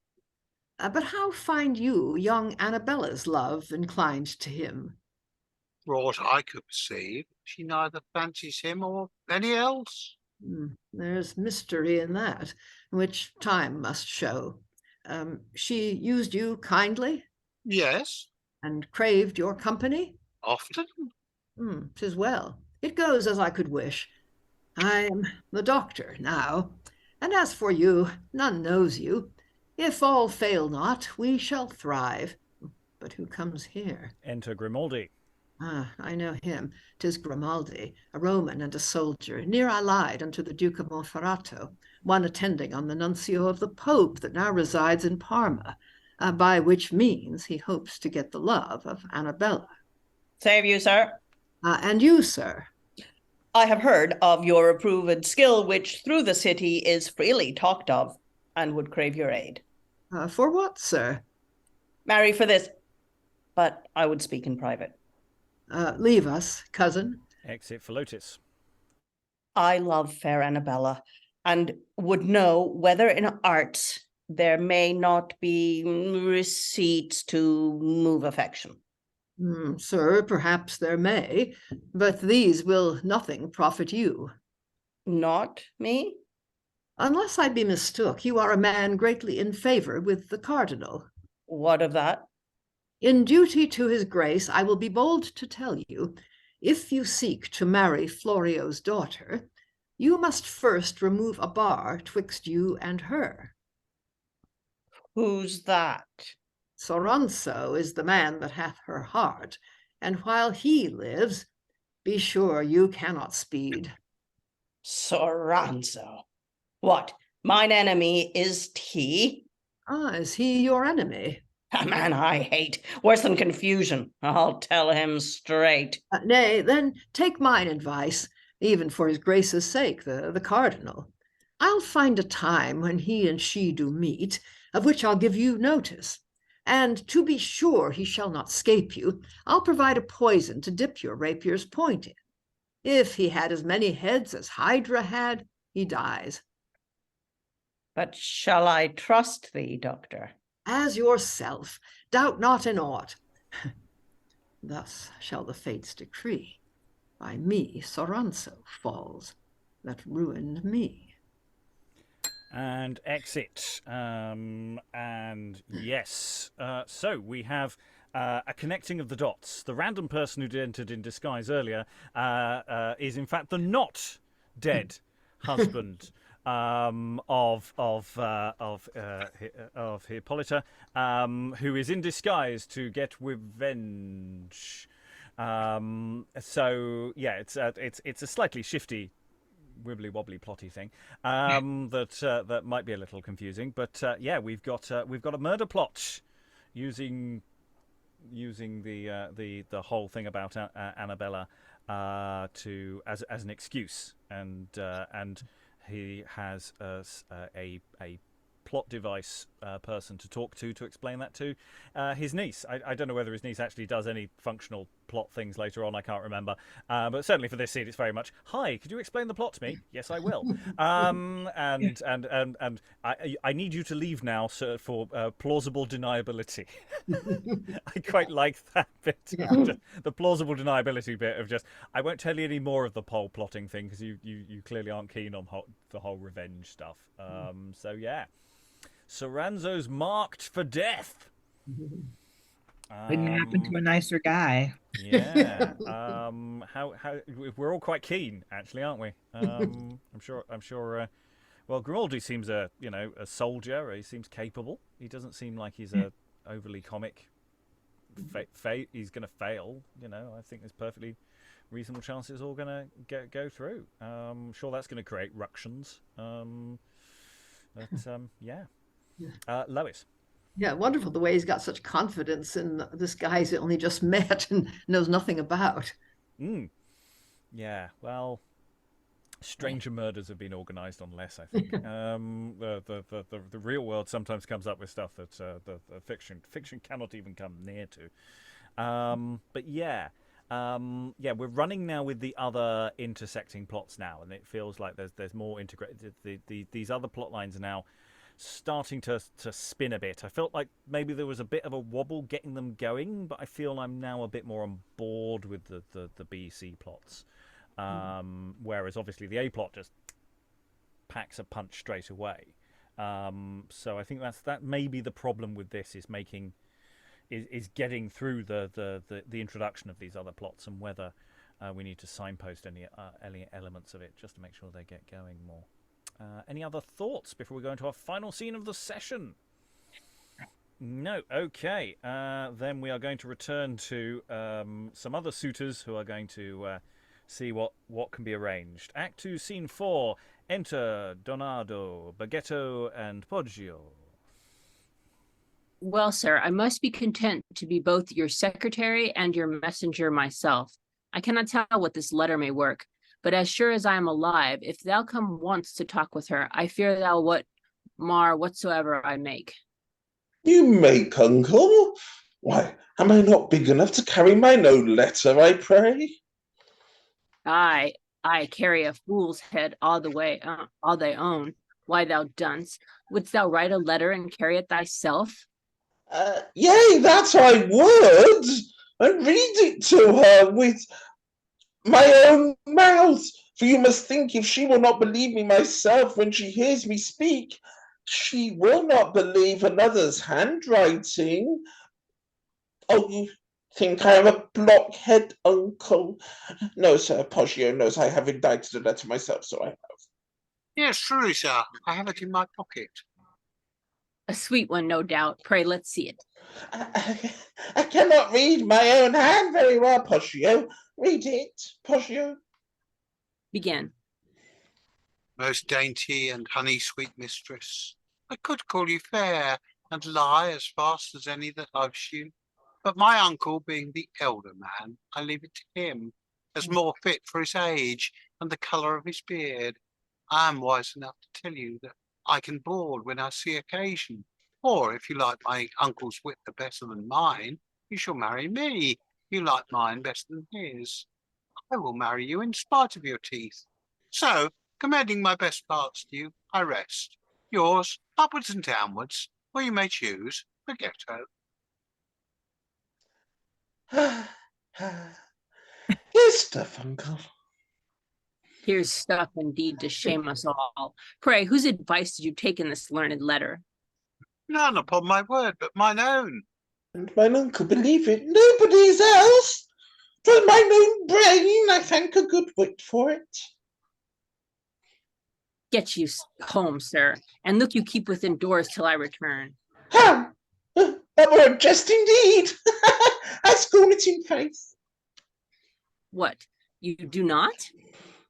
But how find you young Annabella's love inclined to him? For aught I could perceive, she neither fancies him or any else. There's mystery in that, which time must show. She used you kindly? Yes. And craved your company? Often. 'Tis well. It goes as I could wish. I am the doctor now, and as for you, none knows you. If all fail not, we shall thrive. But who comes here? Enter Grimaldi. I know him. 'Tis Grimaldi, a Roman and a soldier, near allied unto the Duke of Monferrato, one attending on the nuncio of the Pope that now resides in Parma, by which means he hopes to get the love of Annabella. Save you, sir. And you, sir? I have heard of your approved skill, which through the city is freely talked of, and would crave your aid. For what, sir? Marry for this, but I would speak in private. Leave us, cousin. Exit Philotis. I love fair Annabella, and would know whether in arts there may not be receipts to move affection. Sir, perhaps there may, but these will nothing profit you. Not me? Unless I be mistook, you are a man greatly in favor with the cardinal. What of that? In duty to his grace, I will be bold to tell you, if you seek to marry Florio's daughter, you must first remove a bar twixt you and her. Who's that? Soranzo is the man that hath her heart, and while he lives, be sure you cannot speed. Soranzo. What, mine enemy is he? Is he your enemy? A man I hate, worse than confusion. I'll tell him straight. Nay, then take mine advice, even for his grace's sake, the cardinal. I'll find a time when he and she do meet, of which I'll give you notice. And to be sure he shall not scape you, I'll provide a poison to dip your rapier's point in. If he had as many heads as Hydra had, he dies. But shall I trust thee, doctor? As yourself, doubt not in aught. Thus shall the fates decree. By me Soranzo falls, that ruined me. And exit. And yes. So we have a connecting of the dots. The random person who entered in disguise earlier is in fact the not dead husband of Hippolita, who is in disguise to get revenge. So yeah, it's a slightly shifty, wibbly wobbly plotty thing that might be a little confusing, but yeah, we've got a murder plot using the whole thing about Annabella to as an excuse, and he has a plot device person to talk to explain that to his niece. I don't know whether his niece actually does any functional plot things later on. I can't remember, but certainly for this scene it's very much, hi, could you explain the plot to me? Yes, I will. And I need you to leave now, sir, for plausible deniability. I quite like that bit. Yeah. The plausible deniability bit of just, I won't tell you any more of the pole plotting thing because you clearly aren't keen on the whole revenge stuff. So yeah, Soranzo's marked for death. Couldn't happen to a nicer guy. Yeah. How we're all quite keen, actually, aren't we? I'm sure. Well, Grimaldi seems a soldier. He seems capable. He doesn't seem like he's a overly comic. He's going to fail. I think there's perfectly reasonable chance it's all going to go through. I'm sure that's going to create ructions. Yeah. Lois. Yeah, wonderful the way he's got such confidence in this guy he's only just met and knows nothing about. Yeah, well, stranger murders have been organised on less, I think. The real world sometimes comes up with stuff that the fiction cannot even come near to. But yeah, we're running now with the other intersecting plots now, and it feels like there's more integrated. These other plot lines are now starting to spin a bit. I felt like maybe there was a bit of a wobble getting them going, but I feel I'm now a bit more on board with the B-C plots. Whereas obviously the A plot just packs a punch straight away. So I think that may be the problem with this, is getting through the introduction of these other plots, and whether we need to signpost any elements of it just to make sure they get going more. Any other thoughts before we go into our final scene of the session? No. Okay. Then we are going to return to some other suitors who are going to see what can be arranged. Act 2, Scene 4. Enter Donado, Bergetto, and Poggio. Well, sir, I must be content to be both your secretary and your messenger myself. I cannot tell what this letter may work, but as sure as I am alive, if thou come once to talk with her, I fear thou mar whatsoever I make. You make, uncle? Why, am I not big enough to carry mine own letter, I pray? I carry a fool's head all thy own. Why, thou dunce, wouldst thou write a letter and carry it thyself? Yea, that I would, and read it to her with my own mouth. For you must think, if she will not believe me myself when she hears me speak, she will not believe another's handwriting. Oh, you think I am a blockhead, uncle? No, sir, Poggio knows I have indited a letter myself, so I have. Yes, truly, sir. I have it in my pocket. A sweet one, no doubt. Pray, let's see it. I cannot read my own hand very well, Poggio. Read it, Poggio. Begin. Most dainty and honey-sweet mistress, I could call you fair and lie as fast as any that loves you. But my uncle, being the elder man, I leave it to him, as more fit for his age and the colour of his beard. I am wise enough to tell you that I can board when I see occasion. Or, if you like my uncle's wit the better than mine, you shall marry me. You like mine better than his. I will marry you in spite of your teeth. So, commending my best parts to you, I rest. Yours, upwards and downwards, or you may choose Bergetto. Here's stuff, Uncle. Here's stuff indeed to shame us all. Pray, whose advice did you take in this learned letter? None upon my word, but mine own. And mine uncle, believe it, nobody's else. For mine own brain, I thank a good wit for it. Get you home, sir, and look you keep within doors till I return. Ha! That were a jest indeed. I scorn it in faith. What, you do not?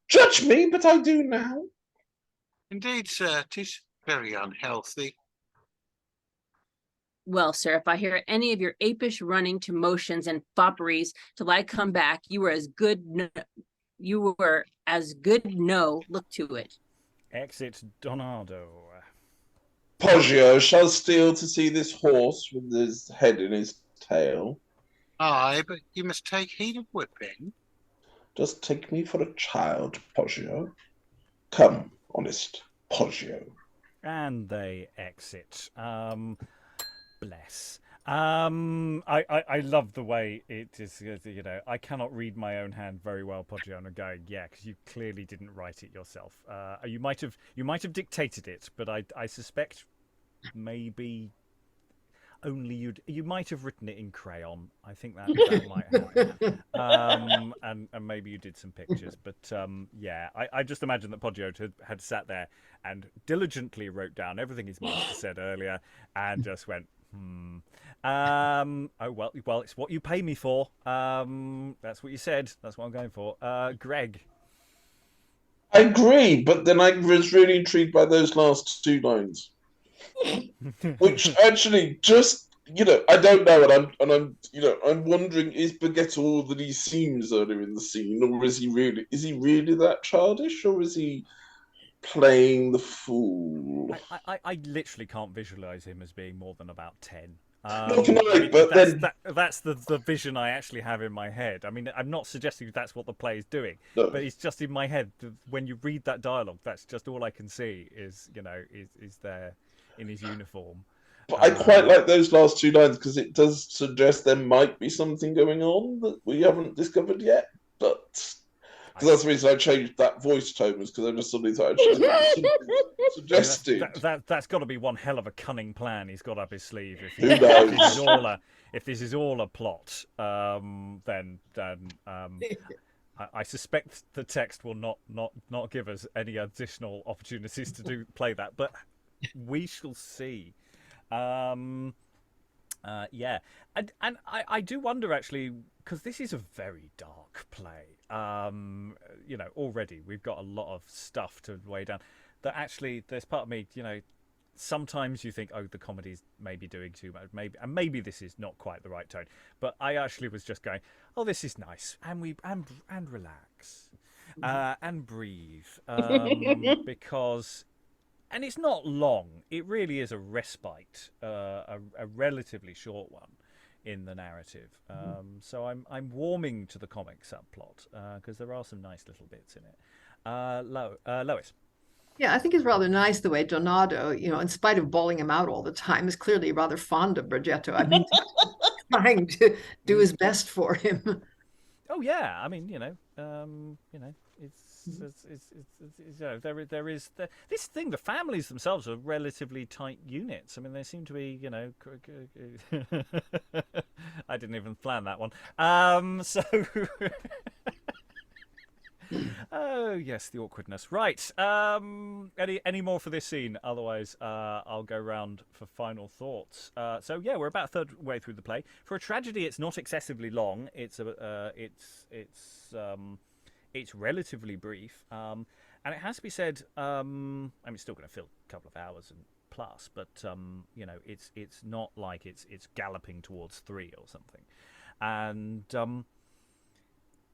Judge me, but I do now. Indeed, sir, 'tis very unhealthy. Well, sir, if I hear any of your apish running to motions and fopperies till I come back, you were as good no, look to it. Exit Donado. Poggio shall steal to see this horse with his head in his tail. Aye, but you must take heed of whipping. Just take me for a child, Poggio. Come, honest Poggio. And they exit. Bless. I love the way it is. You know, I cannot read my own hand very well, Poggio, and I'm going, yeah, because you clearly didn't write it yourself. You might have dictated it, but I suspect maybe only you might have written it in crayon. I think that might happen. And maybe you did some pictures, but yeah, I just imagine that Poggio had sat there and diligently wrote down everything his master said earlier, and just went, oh well, it's what you pay me for. That's what you said. That's what I'm going for. Greg. I agree, but then I was really intrigued by those last two lines. Which actually just, I don't know, and I'm wondering, is Bergetto all that he seems earlier in the scene, or is he really that childish, or is he playing the fool? I literally can't visualize him as being more than about 10. Nor can I, but that's the vision I actually have in my head. I mean, I'm not suggesting that's what the play is doing, no. But it's just in my head. When you read that dialogue, that's just all I can see is there in his uniform. But I quite like those last two lines because it does suggest there might be something going on that we haven't discovered yet. But because that's the reason I changed that voice tone, was because I just suddenly thought I should suggested. That's got to be one hell of a cunning plan he's got up his sleeve. Who knows? If this is all a plot, then I suspect the text will not give us any additional opportunities to play that, but we shall see. Yeah, and I do wonder actually, because this is a very dark play. Already we've got a lot of stuff to weigh down. That actually, there's part of me, sometimes you think, oh, the comedy's maybe doing too much, maybe this is not quite the right tone. But I actually was just going, oh, this is nice, and relax, and breathe, because. And it's not long. It really is a respite, a relatively short one in the narrative. So I'm warming to the comic subplot because there are some nice little bits in it. Lois. Yeah, I think it's rather nice the way Donado, in spite of bawling him out all the time, is clearly rather fond of Bergetto. I mean, trying to do his best for him. Oh yeah, I mean, there is this thing. The families themselves are relatively tight units. I mean, they seem to be, I didn't even plan that one. So, oh yes, the awkwardness. Right. Any more for this scene? Otherwise, I'll go round for final thoughts. So yeah, we're about a third way through the play. For a tragedy, it's not excessively long. It's relatively brief, and it has to be said. It's still going to fill a couple of hours and plus, but it's not like it's galloping towards 3 or something, and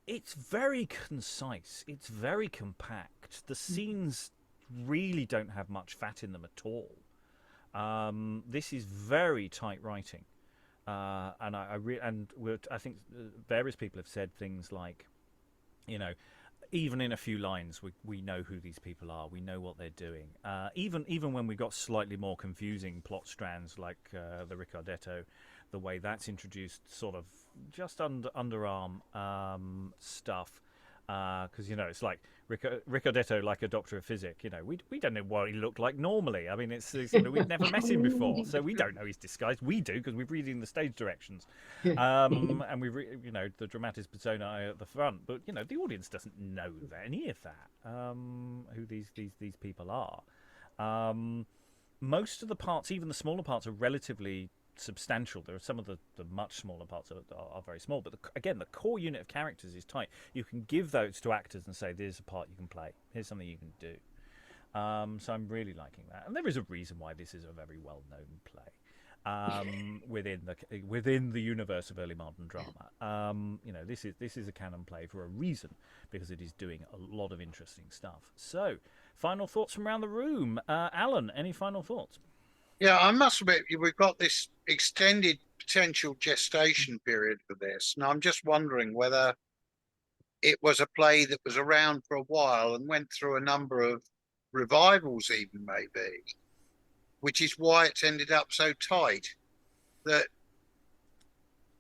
it's very concise. It's very compact. The scenes really don't have much fat in them at all. This is very tight writing, and I think various people have said things like. you know, even in a few lines, we know who these people are. We know what they're doing. Even when we got slightly more confusing plot strands, like the Richardetto, the way that's introduced, sort of just underarm stuff, because it's like Richardetto, like a doctor of physics. We don't know what he looked like normally. I mean, it's we've never met him before, so we don't know he's disguised. We do, because we're reading the stage directions, and we the dramatis persona at the front. But the audience doesn't know any of that. Who these people are. Most of the parts, even the smaller parts, are relatively substantial. There are some of the much smaller parts are very small, but again, the core unit of characters is tight. You can give those to actors and say, there's a part you can play, here's something you can do. So I'm really liking that, and there is a reason why this is a very well-known play within the universe of early modern drama. This is a canon play for a reason, because it is doing a lot of interesting stuff. So final thoughts from around the room. Alan, any final thoughts? Yeah, I must admit, we've got this extended potential gestation period for this. And I'm just wondering whether it was a play that was around for a while and went through a number of revivals even, maybe, which is why it's ended up so tight. That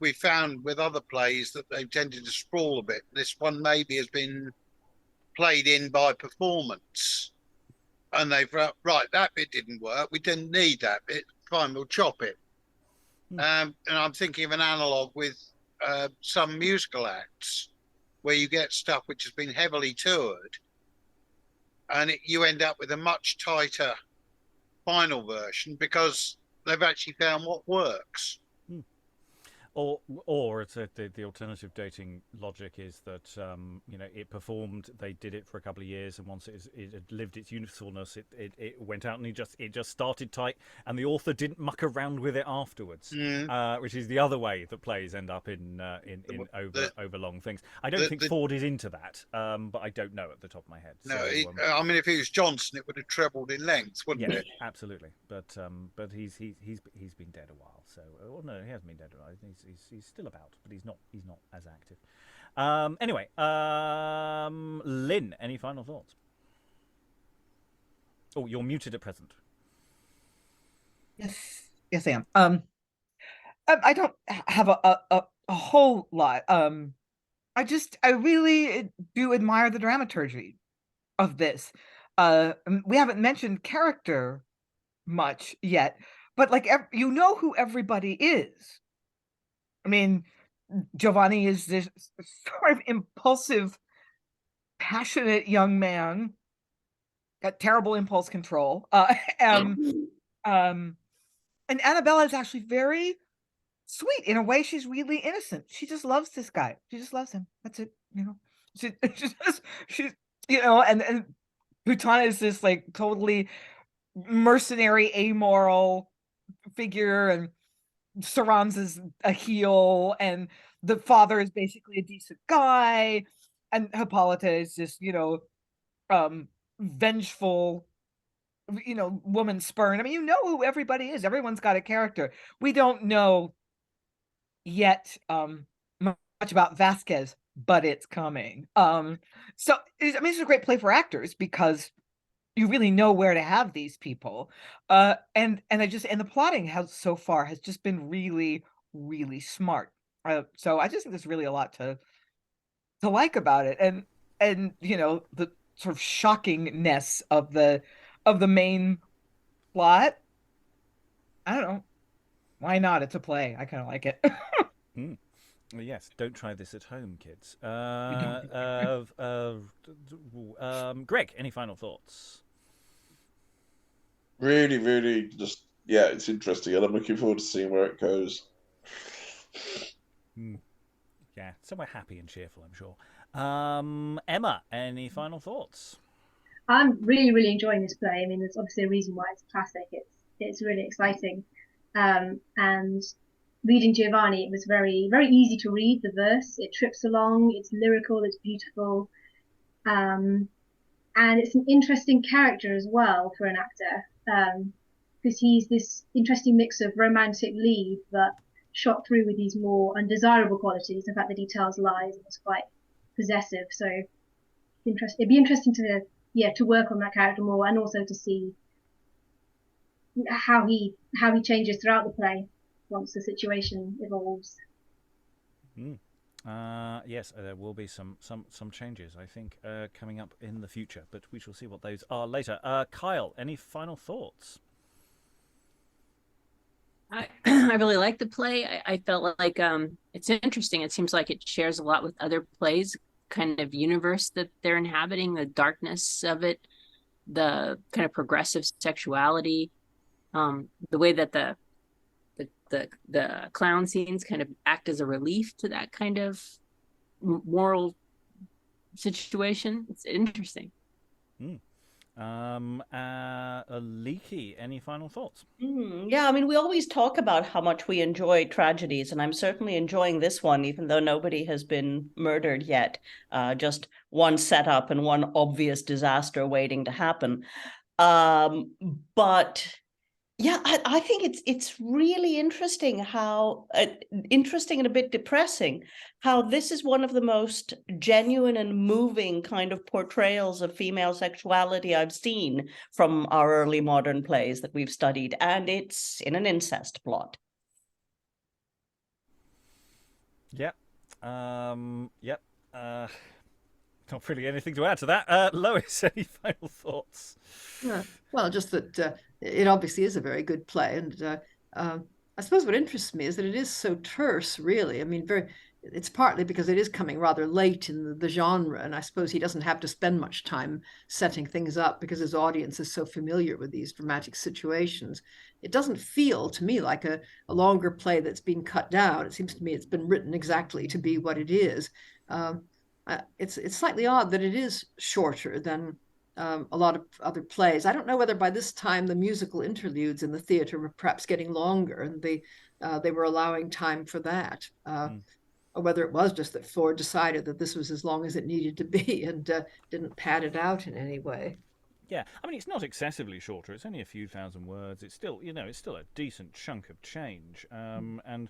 we found with other plays that they've tended to sprawl a bit. This one maybe has been played in by performance. And they've right, that bit didn't work. We didn't need that bit. Fine, we'll chop it. And I'm thinking of an analogue with some musical acts where you get stuff which has been heavily toured, and you end up with a much tighter final version because they've actually found what works. Or it's the alternative dating logic is that it performed, they did it for a couple of years, and once it had lived its usefulness, it went out and it just started tight, and the author didn't muck around with it afterwards, which is the other way that plays end up in over long things. I don't think Ford is into that, but I don't know at the top of my head. No, I mean, if it was Johnson, it would have trebled in length, wouldn't it? Absolutely. But he's been dead a while, so no, he hasn't been dead a while. He's still about, but he's not as active. Anyway, Lynn, any final thoughts? Oh, you're muted at present. Yes, I am. I don't have a whole lot. I really do admire the dramaturgy of this. We haven't mentioned character much yet, but who everybody is. I mean, Giovanni is this sort of impulsive, passionate young man, got terrible impulse control. And Annabella is actually very sweet. In a way, she's really innocent. She just loves this guy. She just loves him. That's it. She's and Putana is this totally mercenary, amoral figure, and Soranzo's a heel, and the father is basically a decent guy, and Hippolita is just vengeful, woman spurn. I mean, who everybody is. Everyone's got a character. We don't know yet much about Vasques, but it's coming. So it's a great play for actors because you really know where to have these people, and the plotting so far has just been really, really smart. So I just think there's really a lot to like about it, and the sort of shockingness of the main plot. I don't know, why not? It's a play. I kind of like it. Well, yes, don't try this at home, kids. Greg, any final thoughts? Really, really, it's interesting, and I'm looking forward to seeing where it goes. Yeah, somewhere happy and cheerful, I'm sure. Emma, any final thoughts? I'm really, really enjoying this play. I mean, there's obviously a reason why it's a classic. It's really exciting. And reading Giovanni, it was very, very easy to read the verse. It trips along. It's lyrical. It's beautiful. And it's an interesting character as well for an actor, because he's this interesting mix of romantic lead, but shot through with these more undesirable qualities. The fact that he tells lies and is quite possessive. So it'd be interesting to work on that character more, and also to see how he changes throughout the play once the situation evolves. Yes, there will be some changes, I think, coming up in the future, but we shall see what those are later. Kyle, any final thoughts? I really like the play. I felt like it's interesting. It seems like it shares a lot with other plays, kind of universe that they're inhabiting, the darkness of it, the kind of progressive sexuality, the way that the clown scenes kind of act as a relief to that kind of moral situation. It's interesting. Aliki, any final thoughts? Yeah, I mean, we always talk about how much we enjoy tragedies, and I'm certainly enjoying this one, even though nobody has been murdered yet. Just one setup and one obvious disaster waiting to happen. But yeah, I think it's really interesting how interesting and a bit depressing how this is one of the most genuine and moving kind of portrayals of female sexuality I've seen from our early modern plays that we've studied, and it's in an incest plot. Yep. Yep. Not really anything to add to that. Lois, any final thoughts? Well, just that it obviously is a very good play, and I suppose what interests me is that it is so terse, really. I mean, it's partly because it is coming rather late in the genre, and I suppose he doesn't have to spend much time setting things up because his audience is so familiar with these dramatic situations. It doesn't feel to me like a longer play that's been cut down. It seems to me it's been written exactly to be what it is. It's slightly odd that it is shorter than a lot of other plays. I don't know whether by this time the musical interludes in the theater were perhaps getting longer, and they were allowing time for that, or whether it was just that Ford decided that this was as long as it needed to be and didn't pad it out in any way. Yeah, I mean, it's not excessively shorter. It's only a few thousand words. It's still, it's still a decent chunk of change, and.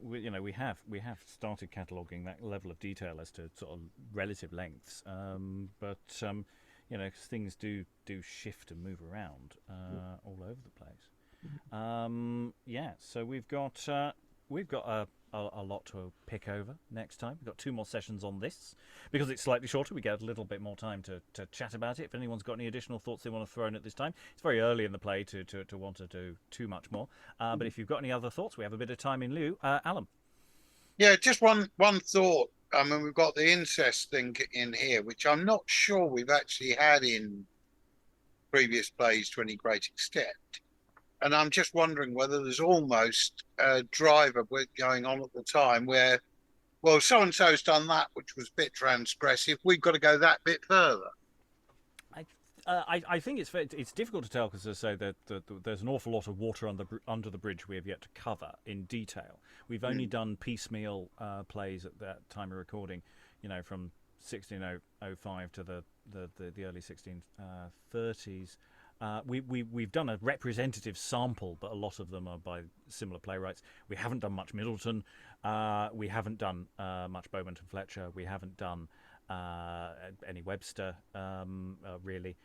We have started cataloguing that level of detail as to sort of relative lengths, but things do shift and move around all over the place. So we've got a lot to pick over next time. We've got 2 more sessions on this. Because it's slightly shorter, we get a little bit more time to chat about it. If anyone's got any additional thoughts they want to throw in at this time, it's very early in the play to want to do too much more. But if you've got any other thoughts, we have a bit of time in lieu. Alan? Yeah, just one thought. I mean, we've got the incest thing in here, which I'm not sure we've actually had in previous plays to any great extent. And I'm just wondering whether there's almost a driver going on at the time where, well, so-and-so's done that, which was a bit transgressive. We've got to go that bit further. I think it's difficult to tell because, as I say, that there's an awful lot of water under the bridge we have yet to cover in detail. We've only done piecemeal plays at that time of recording, from 1605 to the early 1630s. We've done a representative sample, but a lot of them are by similar playwrights. We haven't done much Middleton. We haven't done much Beaumont and Fletcher. We haven't done any Webster, really.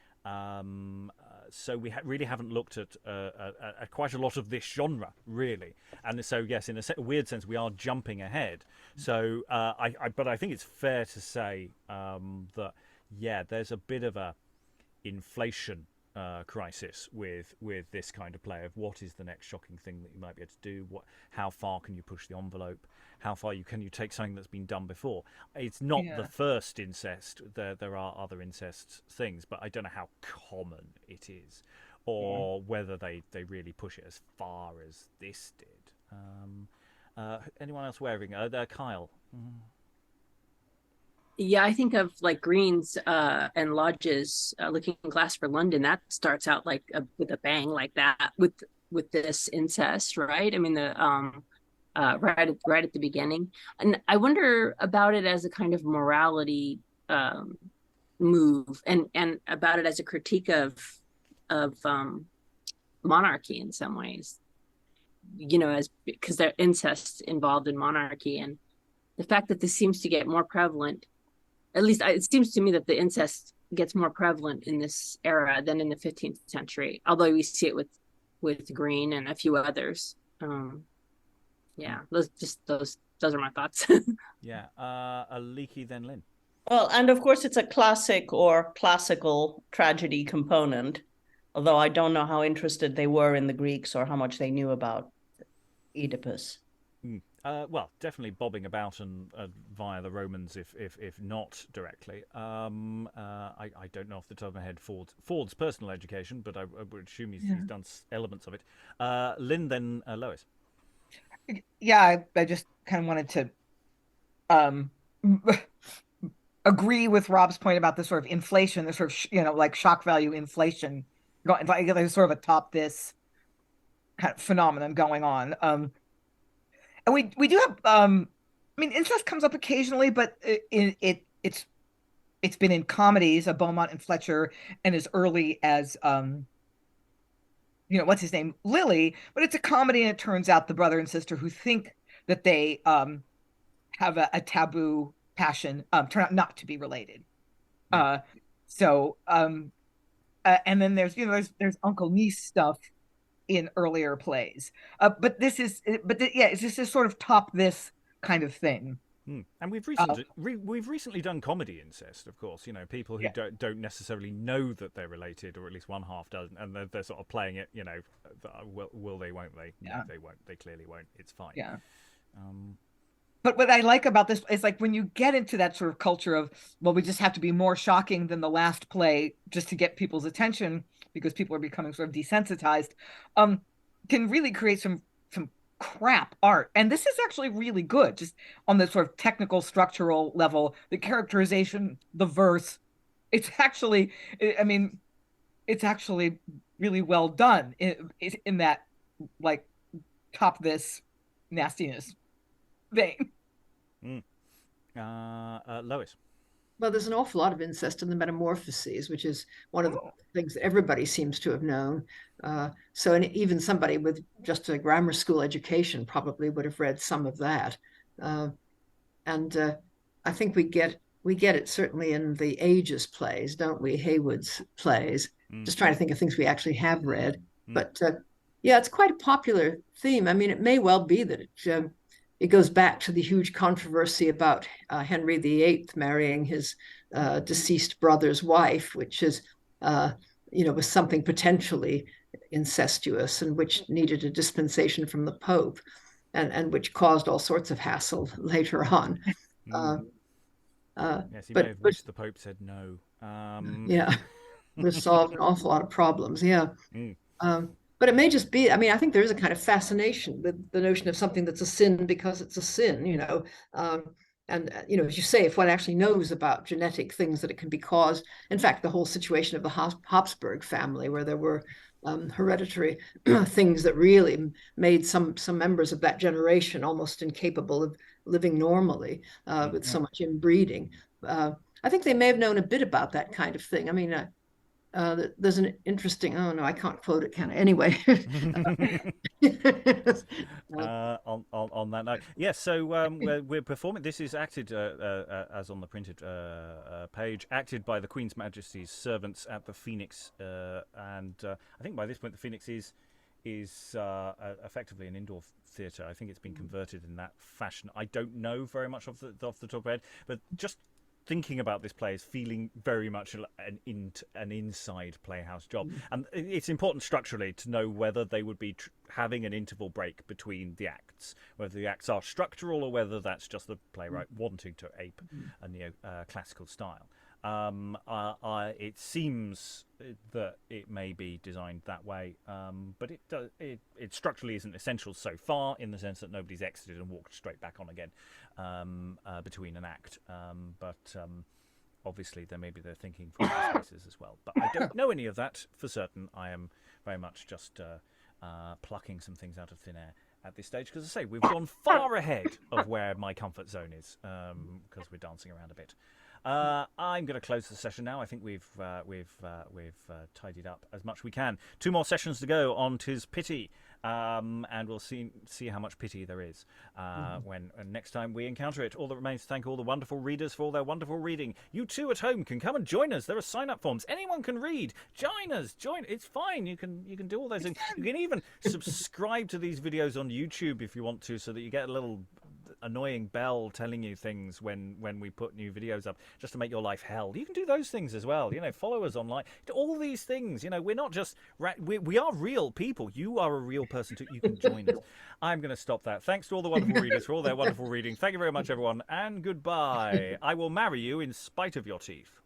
So we really haven't looked at quite a lot of this genre, really. And so, yes, in a weird sense, we are jumping ahead. So, but I think it's fair to say that, yeah, there's a bit of a inflation crisis with this kind of play of what is the next shocking thing that you might be able to do, how far can you push the envelope, how far can you take something that's been done before. It's not the first incest. There are other incest things, but I don't know how common it is or whether they really push it as far as this did. Anyone else wearing Kyle? Yeah, I think of like Green's and Lodge's Looking Glass for London. That starts out like with a bang like that with this incest, right? I mean, the right at the beginning, and I wonder about it as a kind of morality move, and about it as a critique of monarchy in some ways, as because there's incest involved in monarchy, and the fact that this seems to get more prevalent At least it seems to me that the incest gets more prevalent in this era than in the 15th century, although we see it with Green and a few others. Yeah, those are my thoughts. Yeah, Aliki, then Lynn. Well, and of course it's a classic or classical tragedy component, although I don't know how interested they were in the Greeks or how much they knew about Oedipus. Well, definitely bobbing about and via the Romans, if not directly. I don't know off the top of my head Ford's personal education, but I would assume he's done elements of it. Lynn, then Lois. Yeah, I just kind of wanted to agree with Rob's point about the sort of inflation, the sort of like shock value inflation, like there's sort of atop this kind of phenomenon going on. And we do have I mean, incest comes up occasionally, but it's been in comedies of Beaumont and Fletcher, and as early as what's his name, Lily. But it's a comedy, and it turns out the brother and sister who think that they have a taboo passion turn out not to be related. And then there's uncle niece stuff in earlier plays, but this is sort of top this kind of thing. And we've recently done comedy incest, of course. People who don't necessarily know that they're related, or at least one half doesn't, and they're sort of playing it. Will they? Won't they? No, they won't. They clearly won't. It's fine. Yeah. But what I like about this is, like, when you get into that sort of culture of, well, we just have to be more shocking than the last play just to get people's attention because people are becoming sort of desensitized, can really create some crap art. And this is actually really good, just on the sort of technical structural level, the characterization, the verse. It's actually really well done in that, like, top this nastiness vein. Lois. Well, there's an awful lot of incest in the Metamorphoses, which is one of the things that everybody seems to have known. Even somebody with just a grammar school education probably would have read some of that. I think we get it certainly in the Ages plays, don't we? Haywood's plays. Just trying to think of things we actually have read. But it's quite a popular theme. I mean, it may well be that it goes back to the huge controversy about Henry VIII marrying his deceased brother's wife, which is, was something potentially incestuous and which needed a dispensation from the Pope, and which caused all sorts of hassle later on. Yes, he may have wished the Pope said no. Resolved an awful lot of problems. But it may just be, I mean, I think there is a kind of fascination with the notion of something that's a sin because it's a sin, as you say, if one actually knows about genetic things that it can be caused. In fact, the whole situation of the Habsburg family, where there were hereditary things that really made some members of that generation almost incapable of living normally with so much inbreeding. I think they may have known a bit about that kind of thing. I mean, there's an interesting, I can't quote it, can I? Anyway. On that note. Yes, so we're performing. This is acted, as on the printed page, acted by the Queen's Majesty's servants at the Phoenix. And I think by this point the Phoenix is effectively an indoor theatre. I think it's been converted in that fashion. I don't know very much off the top of my head, but just thinking about this play is feeling very much an inside Playhouse job. And it's important structurally to know whether they would be having an interval break between the acts, whether the acts are structural or whether that's just the playwright wanting to ape a neo-classical style. It seems that it may be designed that way, but it structurally isn't essential so far, in the sense that nobody's exited and walked straight back on again between an act. But obviously they're thinking for other spaces as well. But I don't know any of that for certain. I am very much just plucking some things out of thin air at this stage, because I say we've gone far ahead of where my comfort zone is, because we're dancing around a bit. I'm going to close the session now. I think we've tidied up as much as we can. 2 more sessions to go on 'Tis Pity. and we'll see how much pity there is when next time we encounter it. All that remains to thank all the wonderful readers for all their wonderful reading. You too at home can come and join us. There are sign-up forms. Anyone can read. Join us. It's fine. You can do all those things. You can even subscribe to these videos on YouTube if you want to, so that you get a little annoying bell telling you things when we put new videos up, just to make your life hell. You can do those things as well. Follow us online. All these things. We're not just we are real people. You are a real person too. You can join us. I'm going to stop that. Thanks to all the wonderful readers for all their wonderful reading. Thank you very much, everyone, and goodbye. I will marry you in spite of your teeth.